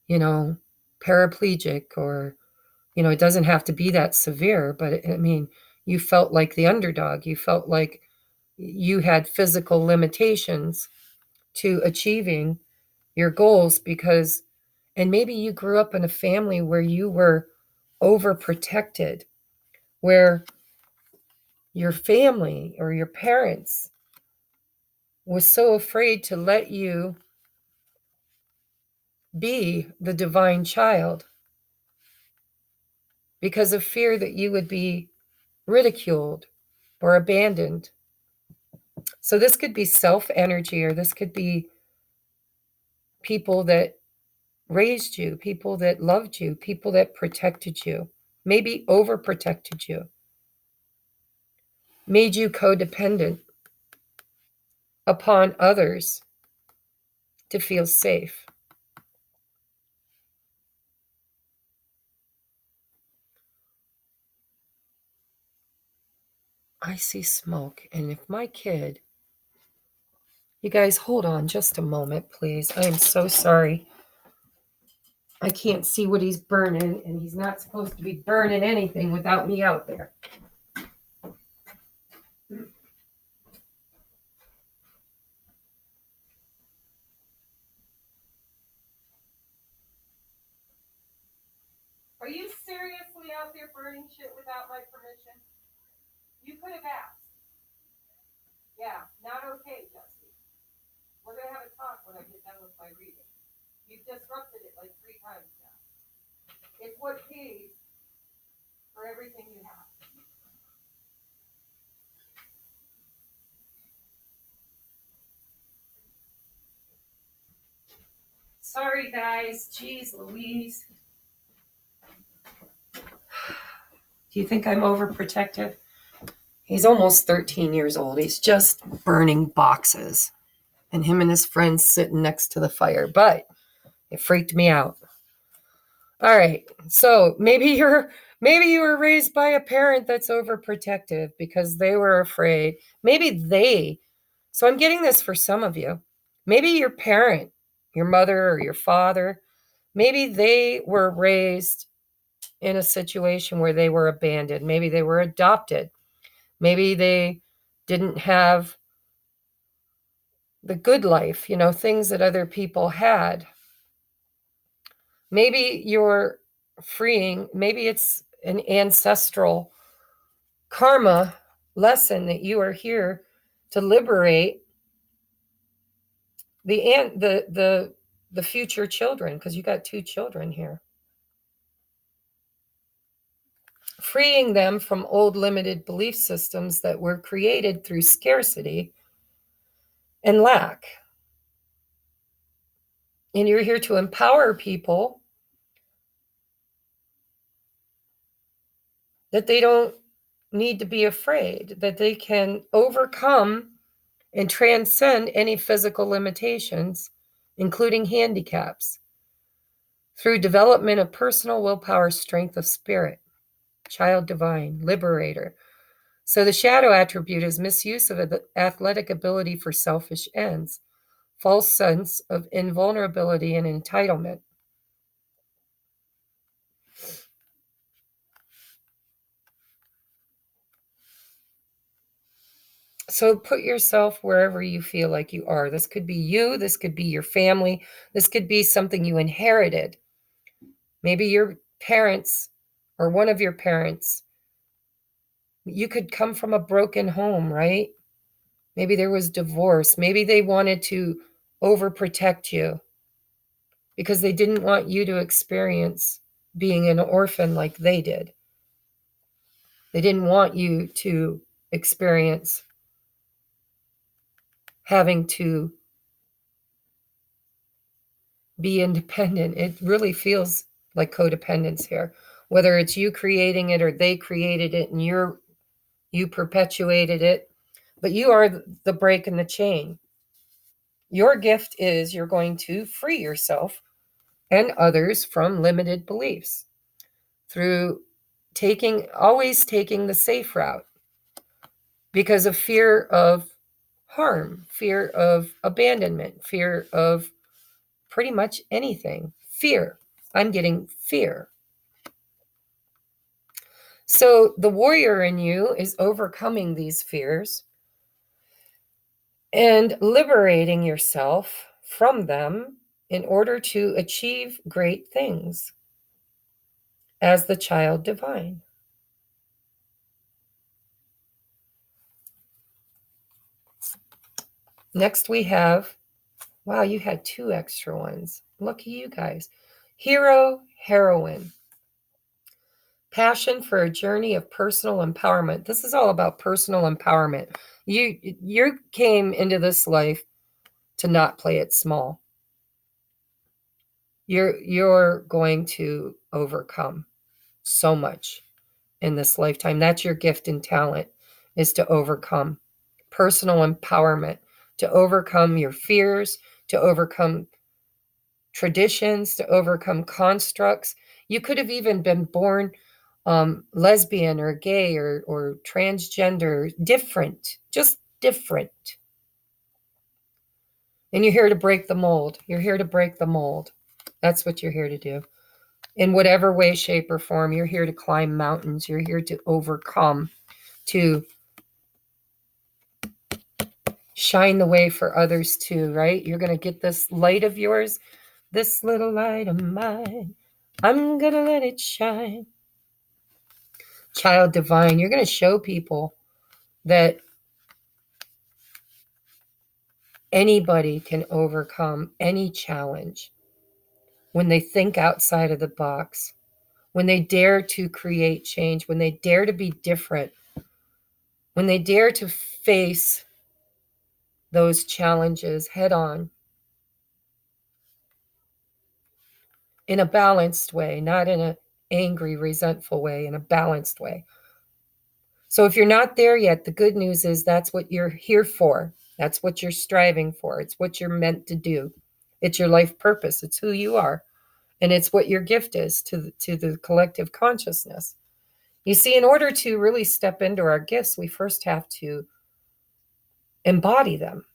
paraplegic, or, it doesn't have to be that severe, but you felt like the underdog. You felt like you had physical limitations to achieving your goals and maybe you grew up in a family where you were overprotected, where your family or your parents was so afraid to let you be the divine child because of fear that you would be ridiculed or abandoned. So this could be self energy, or this could be people that raised you, people that loved you, people that protected you, maybe overprotected you, made you codependent upon others to feel safe. I see smoke, and if my kid, you guys hold on just a moment, please. I am so sorry. I can't see what he's burning, and he's not supposed to be burning anything without me out there. Are you seriously out there burning shit without my permission? You could have asked. Yeah, not okay, Justin. We're going to have a talk when I get done with my reading. You've disrupted it like 3 times now. It's what pays for everything you have. Sorry, guys. Jeez Louise. Do you think I'm overprotective? He's almost 13 years old. He's just burning boxes. And him and his friends sitting next to the fire. But it freaked me out. All right. So maybe you were raised by a parent that's overprotective because they were afraid. So I'm getting this for some of you. Maybe your parent, your mother or your father, maybe they were raised in a situation where they were abandoned. Maybe they were adopted. Maybe they didn't have the good life, things that other people had. Maybe you're freeing, maybe it's an ancestral karma lesson that you are here to liberate the future children, because you got 2 children here. Freeing them from old limited belief systems that were created through scarcity and lack. And you're here to empower people that they don't need to be afraid, that they can overcome and transcend any physical limitations, including handicaps, through development of personal willpower, strength of spirit, child divine, liberator. So the shadow attribute is misuse of the athletic ability for selfish ends, false sense of invulnerability and entitlement. So put yourself wherever you feel like you are. This could be you, this could be your family, this could be something you inherited. Maybe your parents or one of your parents, you could come from a broken home, right? Maybe there was divorce. Maybe they wanted to overprotect you because they didn't want you to experience being an orphan like they did. They didn't want you to experience having to be independent. It really feels like codependence here, whether it's you creating it or they created it and you perpetuated it, but you are the break in the chain. Your gift is you're going to free yourself and others from limited beliefs through always taking the safe route because of fear of harm, fear of abandonment, fear of pretty much anything. Fear. I'm getting fear. So the warrior in you is overcoming these fears and liberating yourself from them in order to achieve great things as the child divine. Next we have, wow, you had 2 extra ones. Lucky you guys. Hero, heroine. Passion for a journey of personal empowerment. This is all about personal empowerment. You came into this life to not play it small. You're going to overcome so much in this lifetime. That's your gift and talent, is to overcome personal empowerment, to overcome your fears, to overcome traditions, to overcome constructs. You could have even been born lesbian or gay or transgender, different, just different. And you're here to break the mold. You're here to break the mold. That's what you're here to do. In whatever way, shape, or form, you're here to climb mountains. You're here to overcome, to shine the way for others too, right? You're going to get this light of yours, this little light of mine. I'm going to let it shine. Child divine, you're going to show people that Anybody can overcome any challenge when they think outside of the box, when they dare to create change, when they dare to be different, when they dare to face those challenges head on in a balanced way, not in an angry, resentful way, in a balanced way. So if you're not there yet, the good news is that's what you're here for. That's what you're striving for. It's what you're meant to do. It's your life purpose. It's who you are. And it's what your gift is to the collective consciousness. You see, in order to really step into our gifts, we first have to embody them.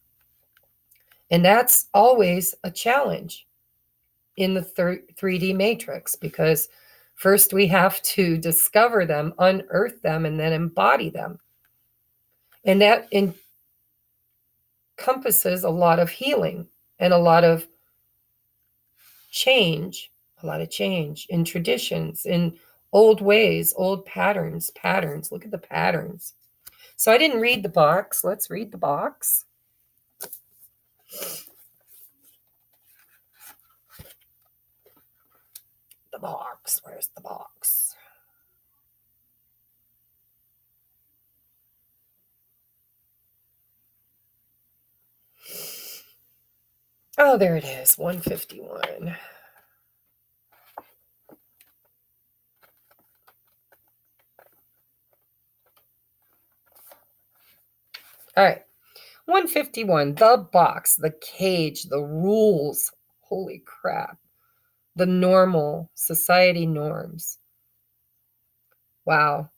And that's always a challenge in the 3D matrix, because first we have to discover them, unearth them, and then embody them. And that encompasses a lot of healing and a lot of change in traditions, in old ways, old patterns. Look at the patterns. So I didn't read the box. Let's read the box. The box. Where's the box? Oh, there it is, 151. All right, 151, the box, the cage, the rules. Holy crap. The normal society norms. Wow.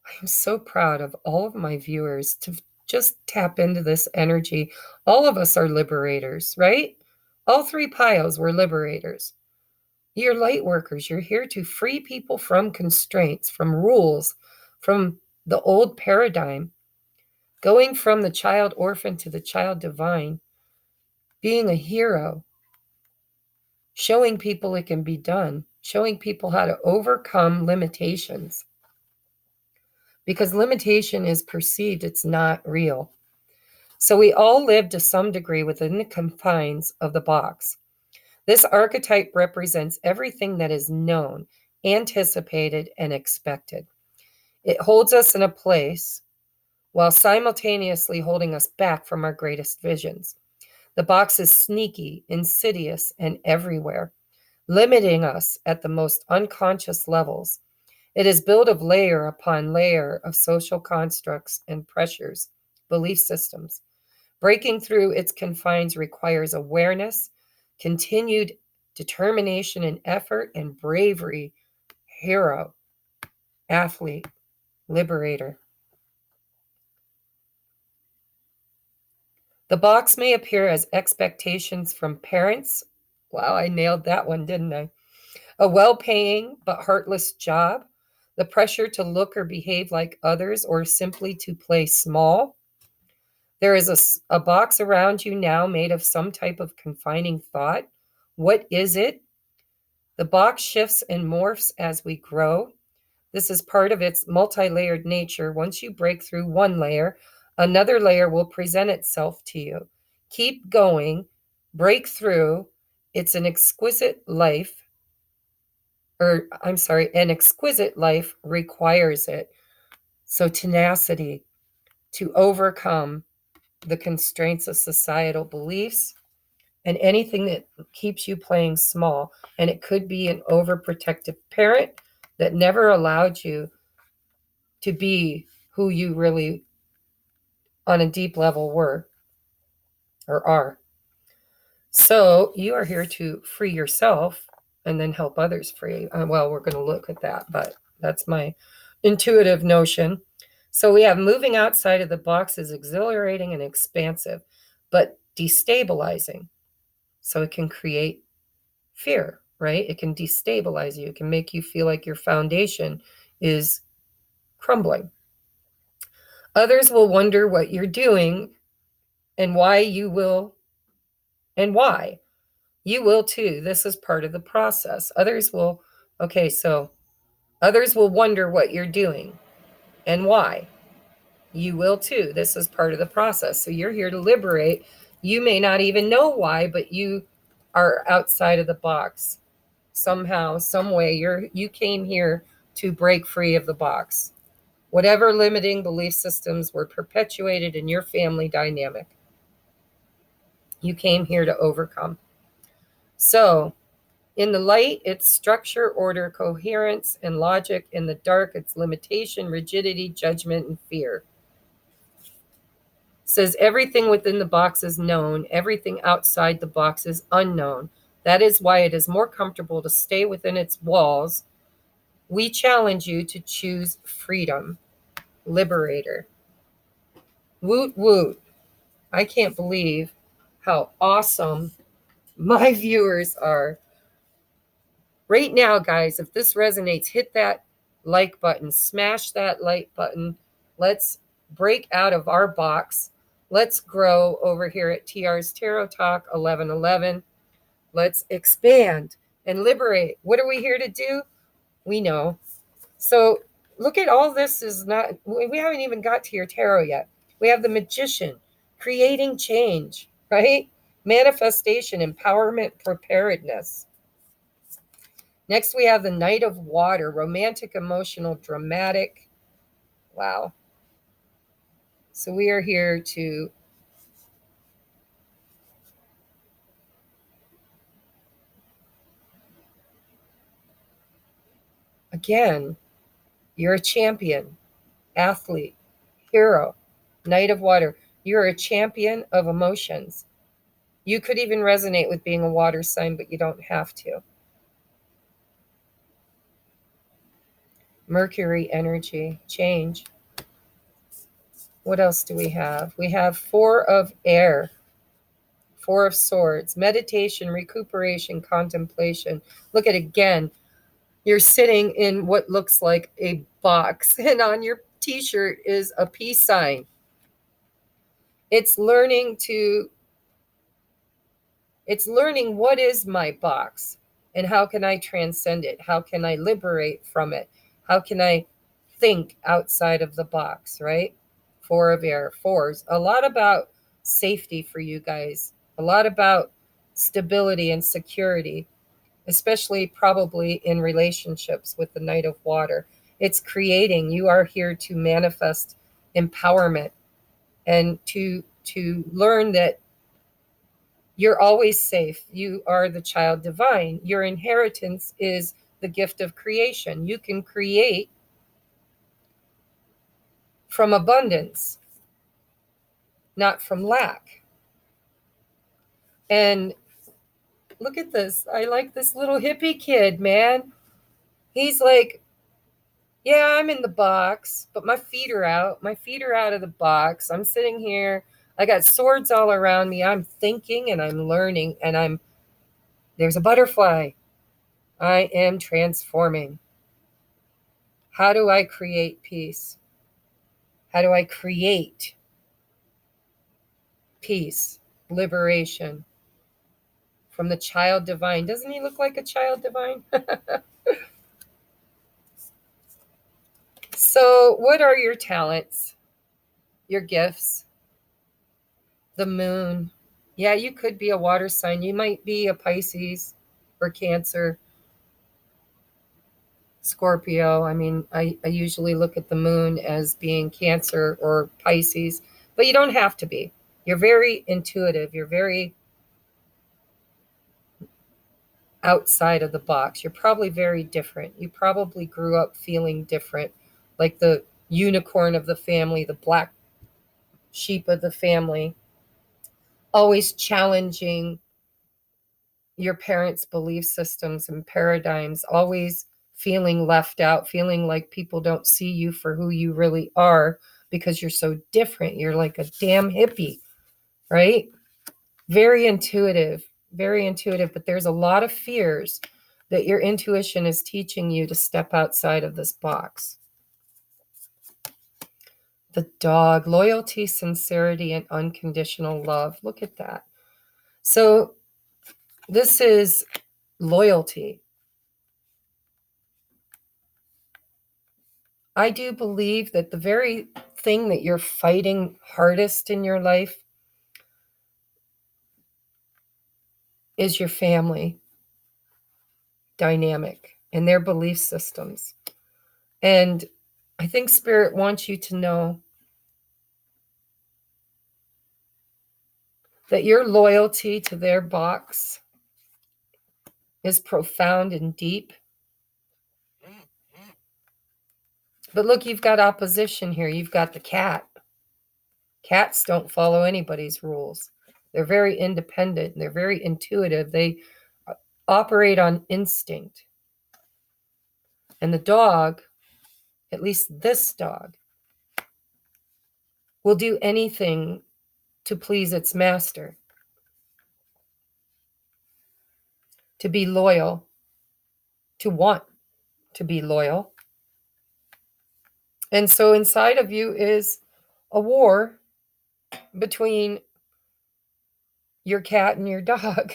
I am so proud of all of my viewers to just tap into this energy. All of us are liberators, right? All three piles were liberators. You're light workers. You're here to free people from constraints, from rules, from the old paradigm, going from the child orphan to the child divine, being a hero, showing people it can be done, showing people how to overcome limitations. Because limitation is perceived, it's not real. So we all live to some degree within the confines of the box. This archetype represents everything that is known, anticipated, and expected. It holds us in a place while simultaneously holding us back from our greatest visions. The box is sneaky, insidious, and everywhere, limiting us at the most unconscious levels. It is built of layer upon layer of social constructs and pressures, belief systems. Breaking through its confines requires awareness, continued determination and effort, and bravery. Hero, athlete, liberator. The box may appear as expectations from parents. Wow, I nailed that one, didn't I? A well-paying but heartless job, the pressure to look or behave like others, or simply to play small. There is a box around you now made of some type of confining thought. What is it? The box shifts and morphs as we grow. This is part of its multi-layered nature. Once you break through one layer, another layer will present itself to you. Keep going, break through. It's an exquisite life. An exquisite life requires it. So tenacity to overcome the constraints of societal beliefs and anything that keeps you playing small. And it could be an overprotective parent that never allowed you to be who you really, on a deep level, were or are. So you are here to free yourself and then help others free. Well, we're going to look at that, but that's my intuitive notion. So we have moving outside of the box is exhilarating and expansive, but destabilizing. So it can create fear, right? It can destabilize you. It can make you feel like your foundation is crumbling. Others will wonder what you're doing and why you will, and why. You will too. This is part of the process. Others will wonder what you're doing and why. You will too. This is part of the process. So you're here to liberate. You may not even know why, but you are outside of the box somehow, some way. You came here to break free of the box. Whatever limiting belief systems were perpetuated in your family dynamic, you came here to overcome. So in the light, it's structure, order, coherence, and logic. In the dark, it's limitation, rigidity, judgment, and fear. It says everything within the box is known, everything outside the box is unknown. That is why it is more comfortable to stay within its walls. We challenge you to choose freedom. Liberator. Woot woot. I can't believe how awesome my viewers are. Right now, guys, if this resonates, hit that like button, smash that like button. Let's break out of our box. Let's grow over here at TR's Tarot Talk 1111. Let's expand and liberate. What are we here to do? We know. So look at all this is not, we haven't even got to your tarot yet. We have the Magician, creating change, right? Manifestation, empowerment, preparedness. Next, we have the Knight of Water, romantic, emotional, dramatic. Wow. So we are here to again, you're a champion, athlete, hero, Knight of Water. You're a champion of emotions. You could even resonate with being a water sign, but you don't have to. Mercury energy, change. What else do we have? We have Four of Air, Four of Swords, meditation, recuperation, contemplation. Look at again, you're sitting in what looks like a box, and on your t-shirt is a peace sign. It's learning what is my box and how can I transcend it? How can I liberate from it? How can I think outside of the box, right? Four of Air, fours. A lot about safety for you guys. A lot about stability and security, especially probably in relationships with the Knight of Water. It's creating. You are here to manifest empowerment and to learn that you're always safe. You are the child divine. Your inheritance is the gift of creation. You can create from abundance, not from lack. And look at this. I like this little hippie kid, man. He's like, yeah, I'm in the box, but my feet are out. My feet are out of the box. I'm sitting here. I got swords all around me. I'm thinking and I'm learning and there's a butterfly. I am transforming. How do I create peace? How do I create peace, liberation from the child divine? Doesn't he look like a child divine? So, what are your talents, your gifts? The moon. Yeah, you could be a water sign. You might be a Pisces or Cancer, Scorpio. I mean, I usually look at the moon as being Cancer or Pisces, but you don't have to be. You're very intuitive. You're very outside of the box. You're probably very different. You probably grew up feeling different, like the unicorn of the family, the black sheep of the family, always challenging your parents' belief systems and paradigms, always feeling left out, feeling like people don't see you for who you really are because you're so different. You're like a damn hippie, right? Very intuitive, but there's a lot of fears that your intuition is teaching you to step outside of this box. The dog, loyalty, sincerity, and unconditional love. Look at that. So this is loyalty. I do believe that the very thing that you're fighting hardest in your life is your family dynamic and their belief systems. And I think Spirit wants you to know that your loyalty to their box is profound and deep. But look, you've got opposition here. You've got the cat. Cats don't follow anybody's rules. They're very independent. They're very intuitive. They operate on instinct. And the dog, at least this dog, will do anything to please its master, to be loyal, to want to be loyal. And so inside of you is a war between your cat and your dog.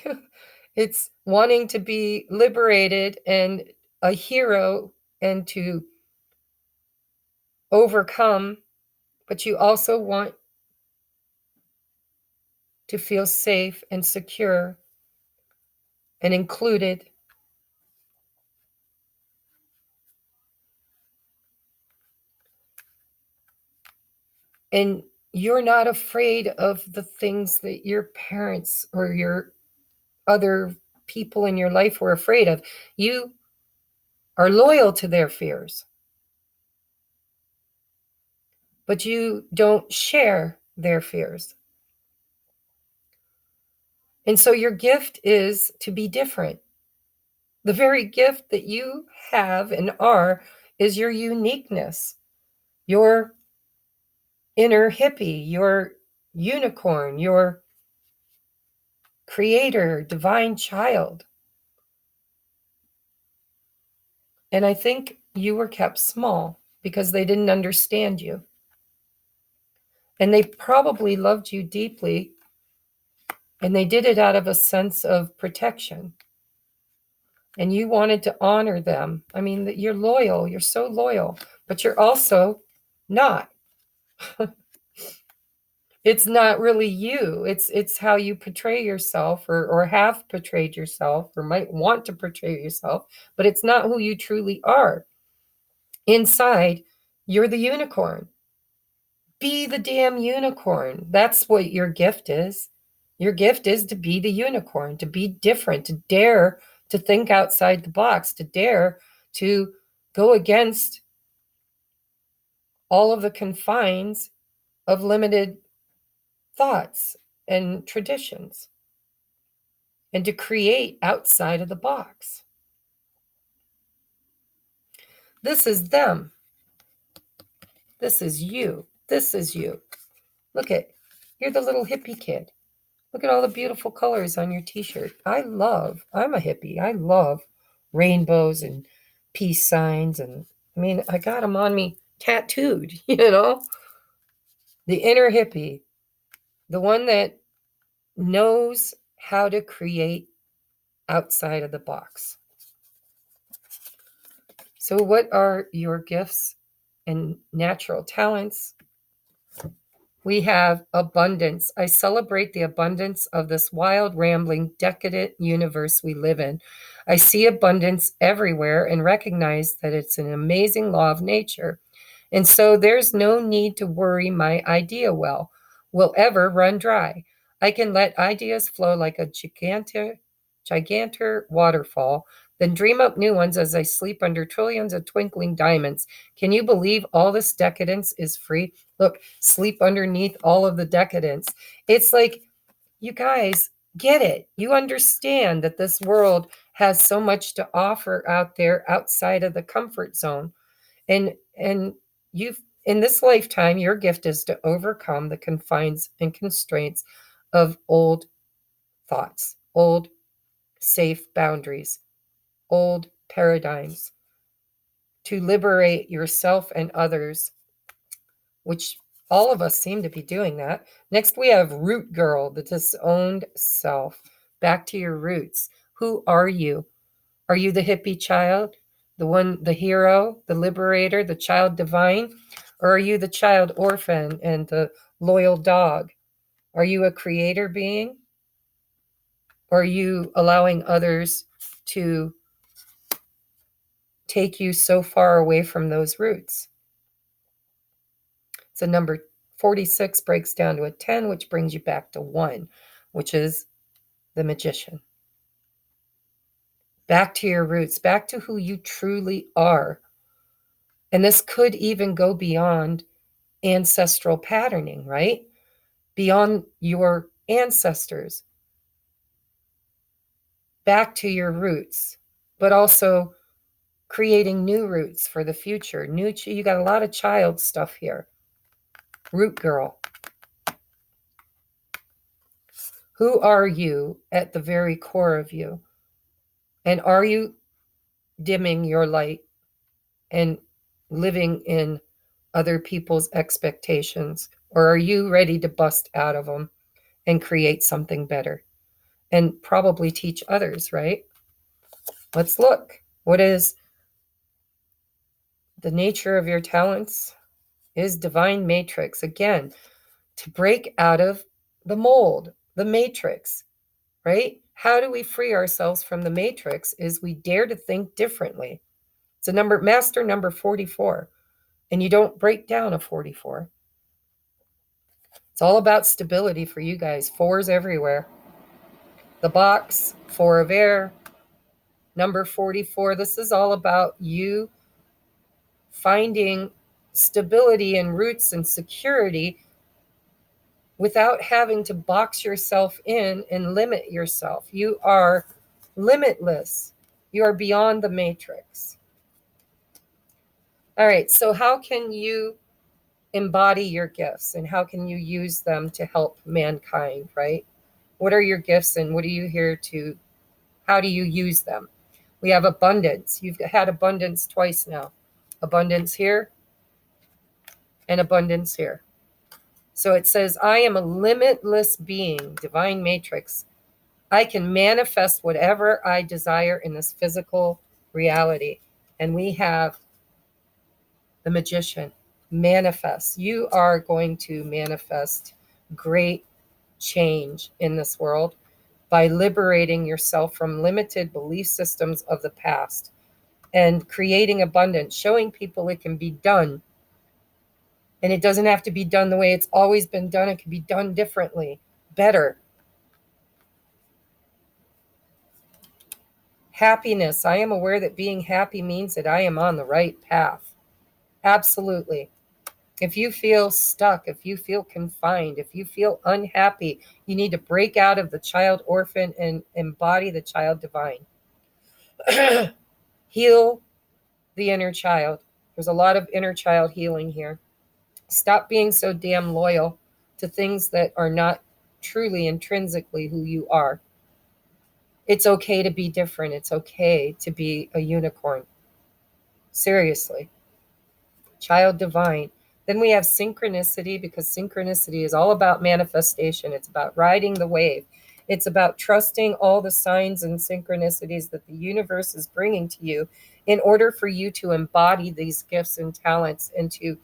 It's wanting to be liberated and a hero and to overcome, but you also want to feel safe and secure and included. And you're not afraid of the things that your parents or your other people in your life were afraid of. You are loyal to their fears, but you don't share their fears. And so your gift is to be different. The very gift that you have and are is your uniqueness, your inner hippie, your unicorn, your creator, divine child. And I think you were kept small because they didn't understand you. And they probably loved you deeply, and they did it out of a sense of protection. And you wanted to honor them. I mean, that you're loyal, you're so loyal, but you're also not. It's not really you. It's how you portray yourself or have portrayed yourself or might want to portray yourself, but it's not who you truly are. Inside, you're the unicorn. Be the damn unicorn. That's what your gift is. Your gift is to be the unicorn, to be different, to dare to think outside the box, to dare to go against all of the confines of limited thoughts and traditions, and to create outside of the box. This is them. This is you. This is you. Look at, you're the little hippie kid. Look at all the beautiful colors on your t-shirt. I'm a hippie. I love rainbows and peace signs. And I mean, I got them on me tattooed, The inner hippie, the one that knows how to create outside of the box. So what are your gifts and natural talents? We have abundance. I celebrate the abundance of this wild, rambling, decadent universe we live in. I see abundance everywhere and recognize that it's an amazing law of nature. And so there's no need to worry my idea well will ever run dry. I can let ideas flow like a gigantic waterfall, then dream up new ones as I sleep under trillions of twinkling diamonds. Can you believe all this decadence is free? Look, sleep underneath all of the decadence. It's like, you guys get it. You understand that this world has so much to offer out there outside of the comfort zone. And you've, in this lifetime, your gift is to overcome the confines and constraints of old thoughts, old safe boundaries, old paradigms, to liberate yourself and others, which all of us seem to be doing that. Next, we have Root Girl, the disowned self. Back to your roots. Who are you? Are you the hippie child, the one, the hero, the liberator, the child divine? Or are you the child orphan and the loyal dog? Are you a creator being? Or are you allowing others to take you so far away from those roots? So number 46 breaks down to a 10, which brings you back to 1, which is the magician. Back to your roots, back to who you truly are. And this could even go beyond ancestral patterning, right? Beyond your ancestors, back to your roots, but also creating new roots for the future. You got a lot of child stuff here. Root girl. Who are you at the very core of you? And are you dimming your light and living in other people's expectations? Or are you ready to bust out of them and create something better and probably teach others, right? Let's look. What is the nature of your talents? Is divine matrix. Again, to break out of the mold, the matrix, right? How do we free ourselves from the matrix? Is we dare to think differently. It's a number, master number 44. And you don't break down a 44. It's all about stability for you guys. 4s everywhere. The box, 4 of air, number 44. This is all about you finding stability and roots and security without having to box yourself in and limit yourself. You are limitless. You are beyond the matrix. All right, so how can you embody your gifts and how can you use them to help mankind, right? What are your gifts and what are you here to, how do you use them? We have abundance. You've had abundance twice now. Abundance here and abundance here. So it says, I am a limitless being, divine matrix. I can manifest whatever I desire in this physical reality. And we have the magician, manifest. You are going to manifest great change in this world by liberating yourself from limited belief systems of the past and creating abundance, showing people it can be done. And it doesn't have to be done the way it's always been done. It can be done differently, better. Happiness. I am aware that being happy means that I am on the right path. Absolutely. If you feel stuck, if you feel confined, if you feel unhappy, you need to break out of the child orphan and embody the child divine. Heal the inner child. There's a lot of inner child healing here. Stop being so damn loyal to things that are not truly intrinsically who you are. It's okay to be different. It's okay to be a unicorn. Seriously. Child divine. Then we have synchronicity, because synchronicity is all about manifestation. It's about riding the wave. It's about trusting all the signs and synchronicities that the universe is bringing to you in order for you to embody these gifts and talents and to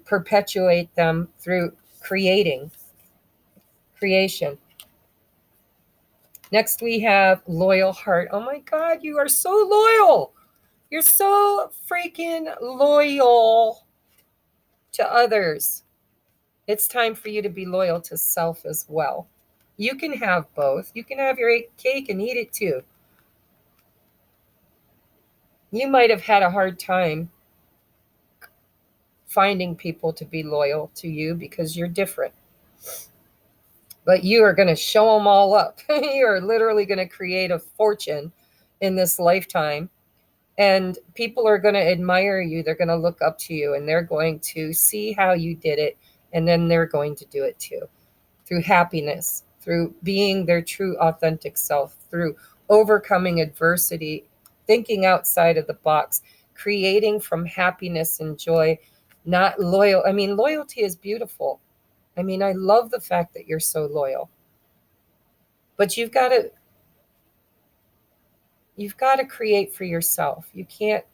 perpetuate them through creation. Next, we have loyal heart. Oh my God, you are so loyal. You're so freaking loyal to others. It's time for you to be loyal to self as well. You can have both. You can have your cake and eat it too. You might have had a hard time finding people to be loyal to you because you're different. But you are going to show them all up. You are literally going to create a fortune in this lifetime. And people are going to admire you. They're going to look up to you and they're going to see how you did it. And then they're going to do it too. Through happiness, through being their true authentic self, through overcoming adversity, thinking outside of the box, creating from happiness and joy, not loyal. I mean, loyalty is beautiful. I mean, I love the fact that you're so loyal. But you've got to create for yourself. You can't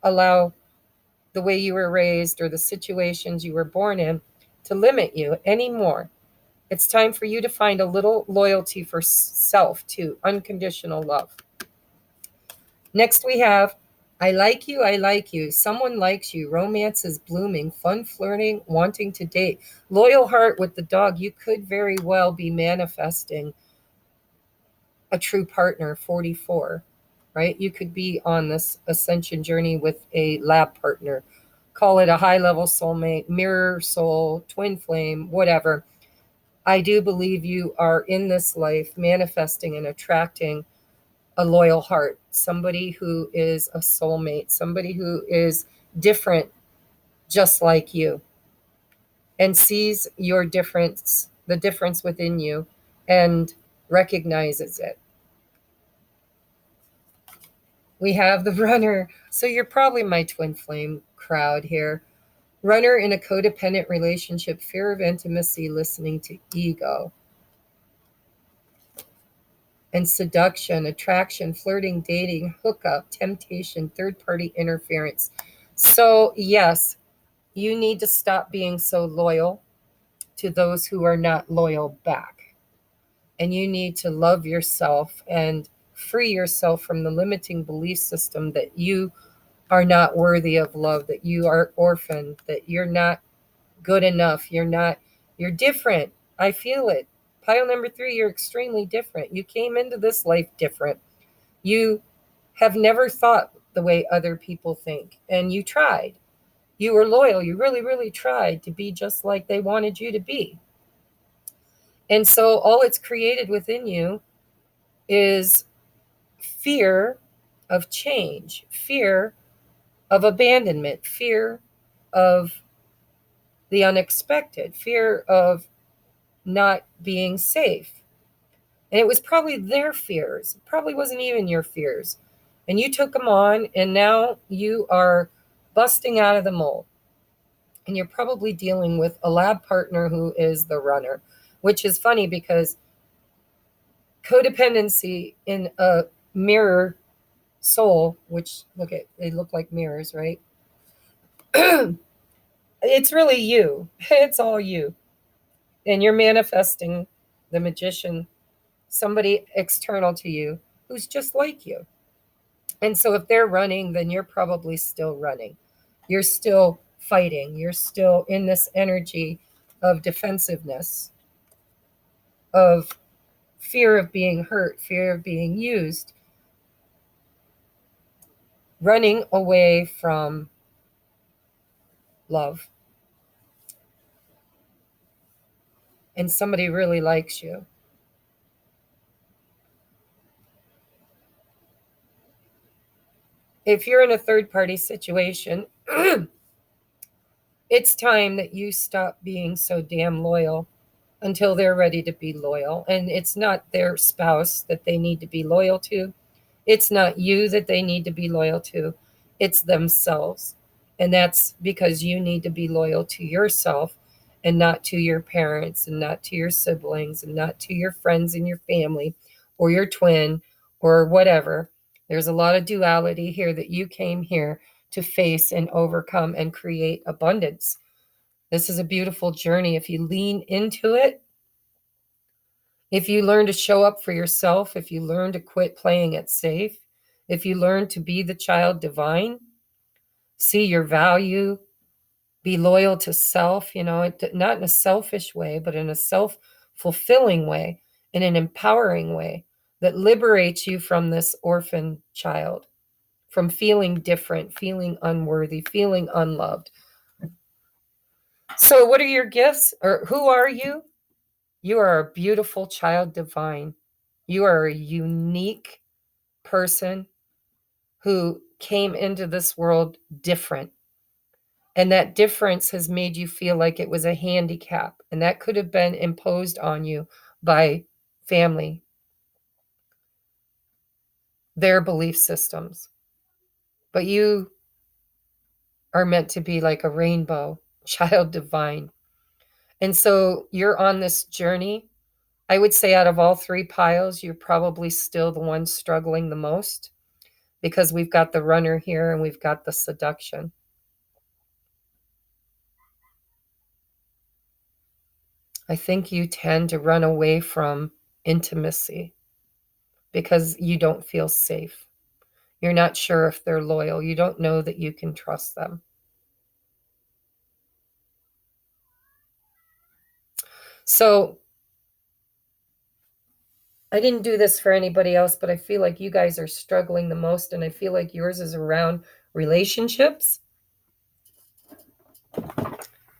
allow the way you were raised or the situations you were born in to limit you anymore. It's time for you to find a little loyalty for self too, unconditional love. Next we have I like you, I like you. Someone likes you. Romance is blooming. Fun flirting, wanting to date. Loyal heart with the dog. You could very well be manifesting a true partner, 44, right? You could be on this ascension journey with a lab partner. Call it a high level soulmate, mirror soul, twin flame, whatever. I do believe you are in this life manifesting and attracting a loyal heart, somebody who is a soulmate, somebody who is different, just like you, and sees your difference, the difference within you, and recognizes it. We have the runner. So you're probably my twin flame crowd here. Runner in a codependent relationship, fear of intimacy, listening to ego. And seduction, attraction, flirting, dating, hookup, temptation, third party interference. So, yes, you need to stop being so loyal to those who are not loyal back. And you need to love yourself and free yourself from the limiting belief system that you are not worthy of love, that you are orphaned, that you're not good enough, you're different. I feel it. Pile number 3, you're extremely different. You came into this life different. You have never thought the way other people think, and you tried. You were loyal. You really, really tried to be just like they wanted you to be. And so all it's created within you is fear of change, fear of abandonment, fear of the unexpected, fear of not being safe. And it was probably their fears. It probably wasn't even your fears. And you took them on, and now you are busting out of the mold. And you're probably dealing with a lab partner who is the runner, which is funny because codependency in a mirror soul, which they look like mirrors, right? It's really you. It's all you. And you're manifesting the magician, somebody external to you who's just like you. And so if they're running, then you're probably still running. You're still fighting. You're still in this energy of defensiveness, of fear of being hurt, fear of being used, running away from love. And somebody really likes you. If you're in a third party situation, it's time that you stop being so damn loyal until they're ready to be loyal. And it's not their spouse that they need to be loyal to. It's not you that they need to be loyal to. It's themselves. And that's because you need to be loyal to yourself and not to your parents and not to your siblings and not to your friends and your family or your twin or whatever. There's a lot of duality here that you came here to face and overcome and create abundance. This is a beautiful journey. If you lean into it, if you learn to show up for yourself, if you learn to quit playing it safe, if you learn to be the child divine, see your value, be loyal to self, not in a selfish way, but in a self-fulfilling way, in an empowering way that liberates you from this orphan child, from feeling different, feeling unworthy, feeling unloved. So what are your gifts, or who are you? You are a beautiful child divine. You are a unique person who came into this world different. And that difference has made you feel like it was a handicap. And that could have been imposed on you by family, their belief systems. But you are meant to be like a rainbow, child divine. And so you're on this journey. I would say out of all 3 piles, you're probably still the one struggling the most because we've got the runner here and we've got the seduction. I think you tend to run away from intimacy because you don't feel safe. You're not sure if they're loyal. You don't know that you can trust them. So I didn't do this for anybody else, but I feel like you guys are struggling the most, and I feel like yours is around relationships.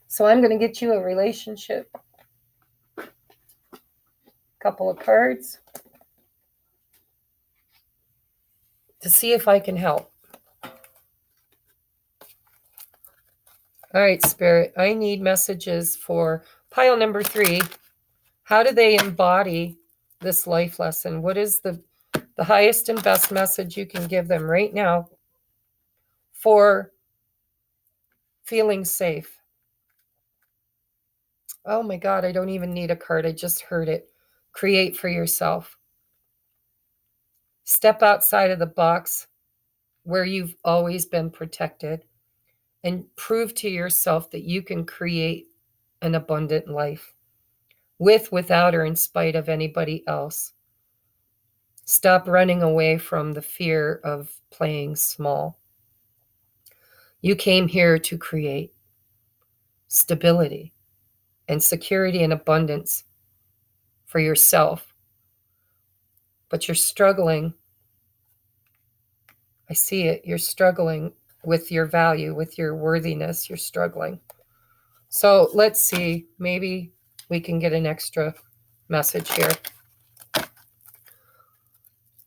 So I'm going to get you a relationship. Couple of cards to see if I can help. All right, Spirit, I need messages for pile number 3. How do they embody this life lesson? What is the highest and best message you can give them right now for feeling safe? Oh my God, I don't even need a card. I just heard it. Create for yourself. Step outside of the box where you've always been protected and prove to yourself that you can create an abundant life with, without, or in spite of anybody else. Stop running away from the fear of playing small. You came here to create stability and security and abundance for yourself. But you're struggling. I see it. You're struggling with your value, with your worthiness. You're struggling. So let's see. Maybe we can get an extra message here.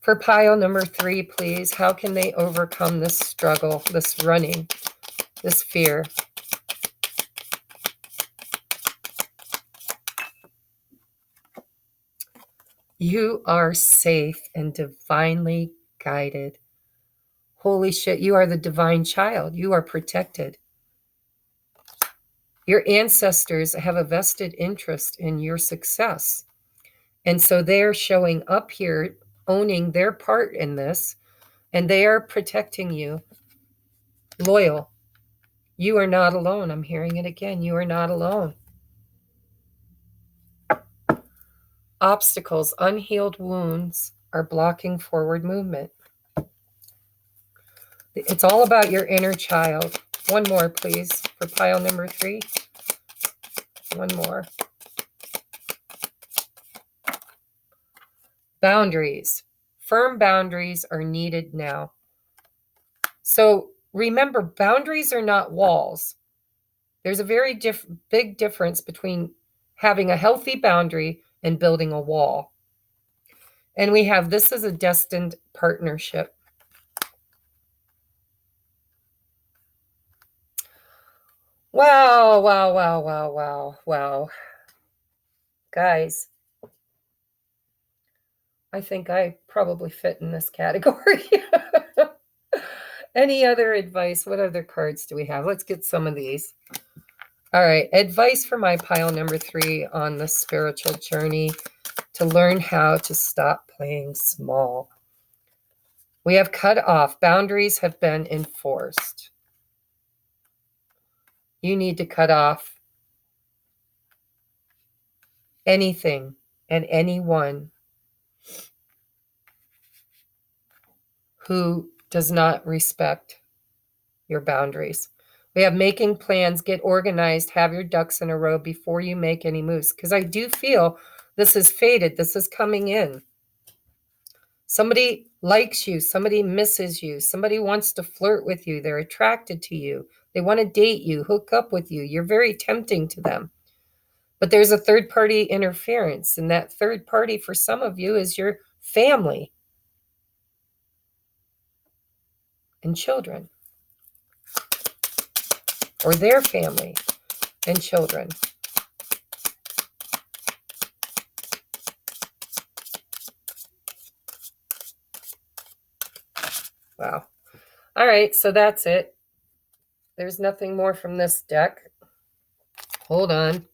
For pile number 3, please, how can they overcome this struggle, this running, this fear? You are safe and divinely guided. Holy shit, you are the divine child. You are protected. Your ancestors have a vested interest in your success. And so they're showing up here, owning their part in this, and they are protecting you. Loyal. You are not alone. I'm hearing it again. You are not alone. Obstacles, unhealed wounds are blocking forward movement. It's all about your inner child. One more, please, for pile number 3. One more. Boundaries. Firm boundaries are needed now. So remember, boundaries are not walls. There's a very big difference between having a healthy boundary and building a wall. And we have this as a destined partnership. Wow, wow, wow, wow, wow, wow. Guys, I think I probably fit in this category. Any other advice? What other cards do we have? Let's get some of these. All right, advice for my pile number 3 on the spiritual journey to learn how to stop playing small. We have cut off. Boundaries have been enforced. You need to cut off anything and anyone who does not respect your boundaries. We have making plans, get organized, have your ducks in a row before you make any moves. Because I do feel this is fated. This is coming in. Somebody likes you. Somebody misses you. Somebody wants to flirt with you. They're attracted to you. They want to date you, hook up with you. You're very tempting to them. But there's a third-party interference. And that third party for some of you is your family and children. Or their family and children. Wow. All right, so that's it. There's nothing more from this deck. Hold on.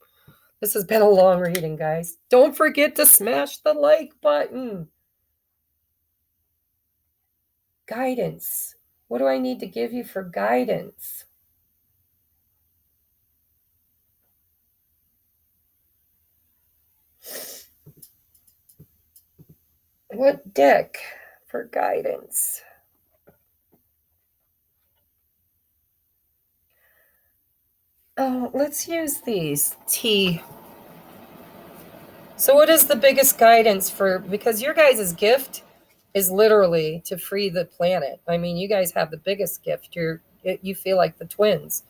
This has been a long reading, guys. Don't forget to smash the like button. Guidance. What do I need to give you for guidance? What deck for guidance? Oh, let's use these. T. So what is the biggest guidance for, because your guys' gift is literally to free the planet. I mean, you guys have the biggest gift. You feel like the twins.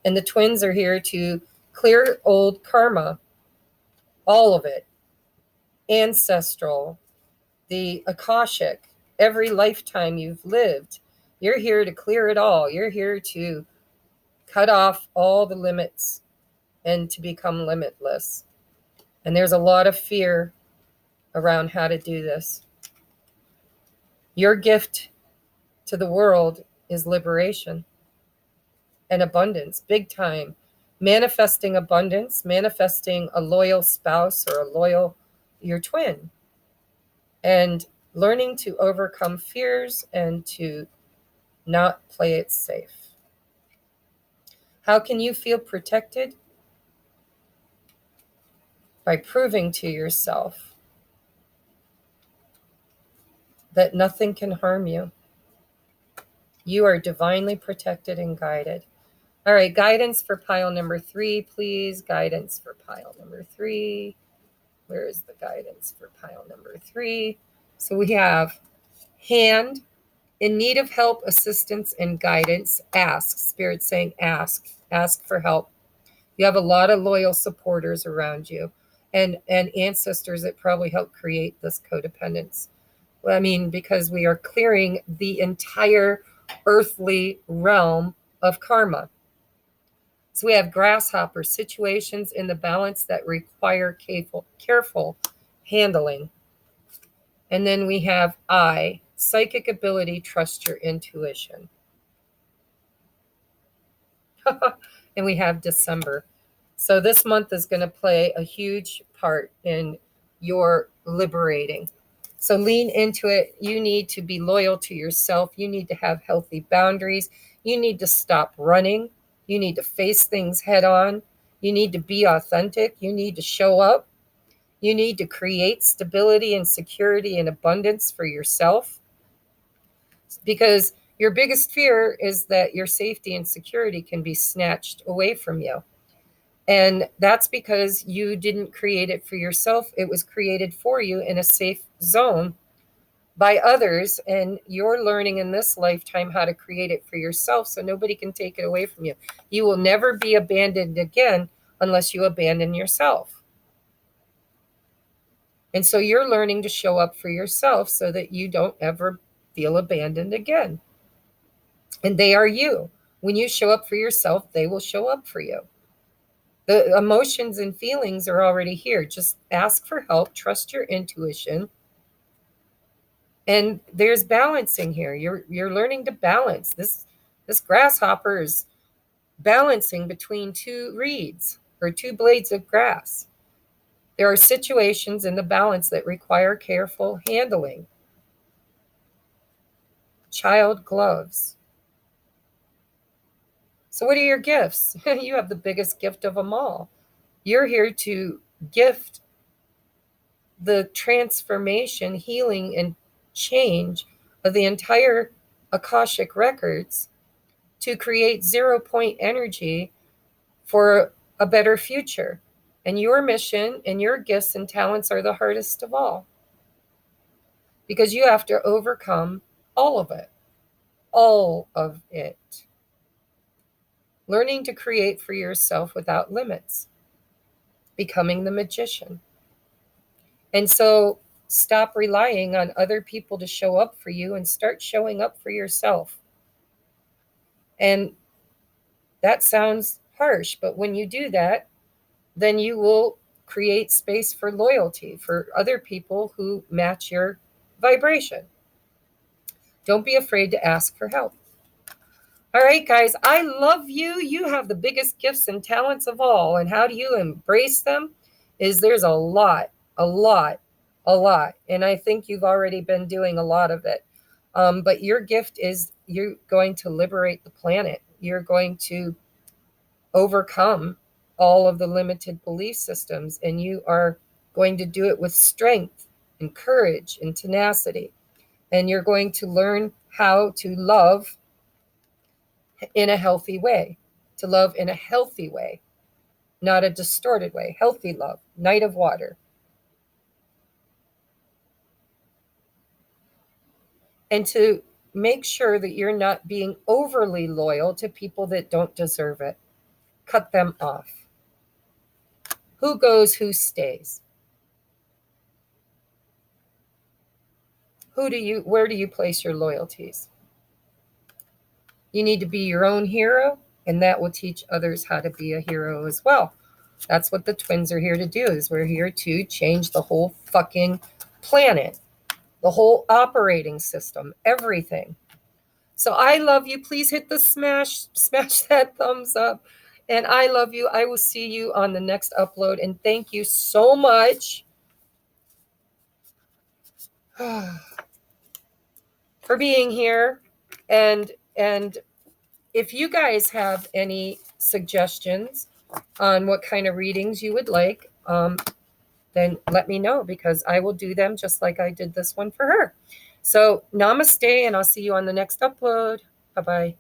And the twins are here to clear old karma, all of it. Ancestral, the Akashic, every lifetime you've lived. You're here to clear it all. You're here to cut off all the limits and to become limitless. And there's a lot of fear around how to do this. Your gift to the world is liberation and abundance, big time. Manifesting abundance, manifesting a loyal spouse or your twin, and learning to overcome fears and to not play it safe. How can you feel protected? By proving to yourself that nothing can harm you. You are divinely protected and guided. All right, guidance for pile number 3, please. Guidance for pile number 3. Where is the guidance for pile number 3? So we have hand, in need of help, assistance, and guidance. Ask. Spirit saying ask. Ask for help. You have a lot of loyal supporters around you and ancestors that probably helped create this codependence. I mean, because we are clearing the entire earthly realm of karma. So we have grasshopper, situations in the balance that require careful handling. And then we have I, psychic ability, trust your intuition. And we have December. So this month is going to play a huge part in your liberating. So lean into it. You need to be loyal to yourself. You need to have healthy boundaries. You need to stop running. You need to face things head on. You need to be authentic. You need to show up. You need to create stability and security and abundance for yourself, because your biggest fear is that your safety and security can be snatched away from you. And that's because you didn't create it for yourself. It was created for you in a safe zone by others. And you're learning in this lifetime how to create it for yourself so nobody can take it away from you. You will never be abandoned again unless you abandon yourself. And so you're learning to show up for yourself so that you don't ever feel abandoned again. And they are you. When you show up for yourself, they will show up for you. The emotions and feelings are already here. Just ask for help, trust your intuition. And there's balancing here. You're learning to balance. This grasshopper is balancing between two reeds or two blades of grass. There are situations in the balance that require careful handling. Child gloves. So what are your gifts? You have the biggest gift of them all. You're here to gift the transformation, healing, and change of the entire Akashic records to create 0 point energy for a better future. And your mission and your gifts and talents are the hardest of all, because you have to overcome all of it. All of it. Learning to create for yourself without limits. Becoming the magician. And so stop relying on other people to show up for you and start showing up for yourself. And that sounds harsh, but when you do that, then you will create space for loyalty for other people who match your vibration. Don't be afraid to ask for help. All right, guys, I love you. You have the biggest gifts and talents of all. And how do you embrace them? There's a lot. And I think you've already been doing a lot of it. But your gift is you're going to liberate the planet. You're going to overcome all of the limited belief systems, and you are going to do it with strength and courage and tenacity. And you're going to learn how to love in a healthy way, to love in a healthy way, not a distorted way. Healthy love, Knight of Water. And to make sure that you're not being overly loyal to people that don't deserve it. Cut them off. Who goes, who stays? Where do you place your loyalties? You need to be your own hero, and that will teach others how to be a hero as well. That's what the twins are here to do, is we're here to change the whole fucking planet, the whole operating system, everything. So I love you. Please hit the smash that thumbs up. And I love you. I will see you on the next upload. And thank you so much for being here. And if you guys have any suggestions on what kind of readings you would like, then let me know, because I will do them just like I did this one for her. So namaste, and I'll see you on the next upload. Bye-bye.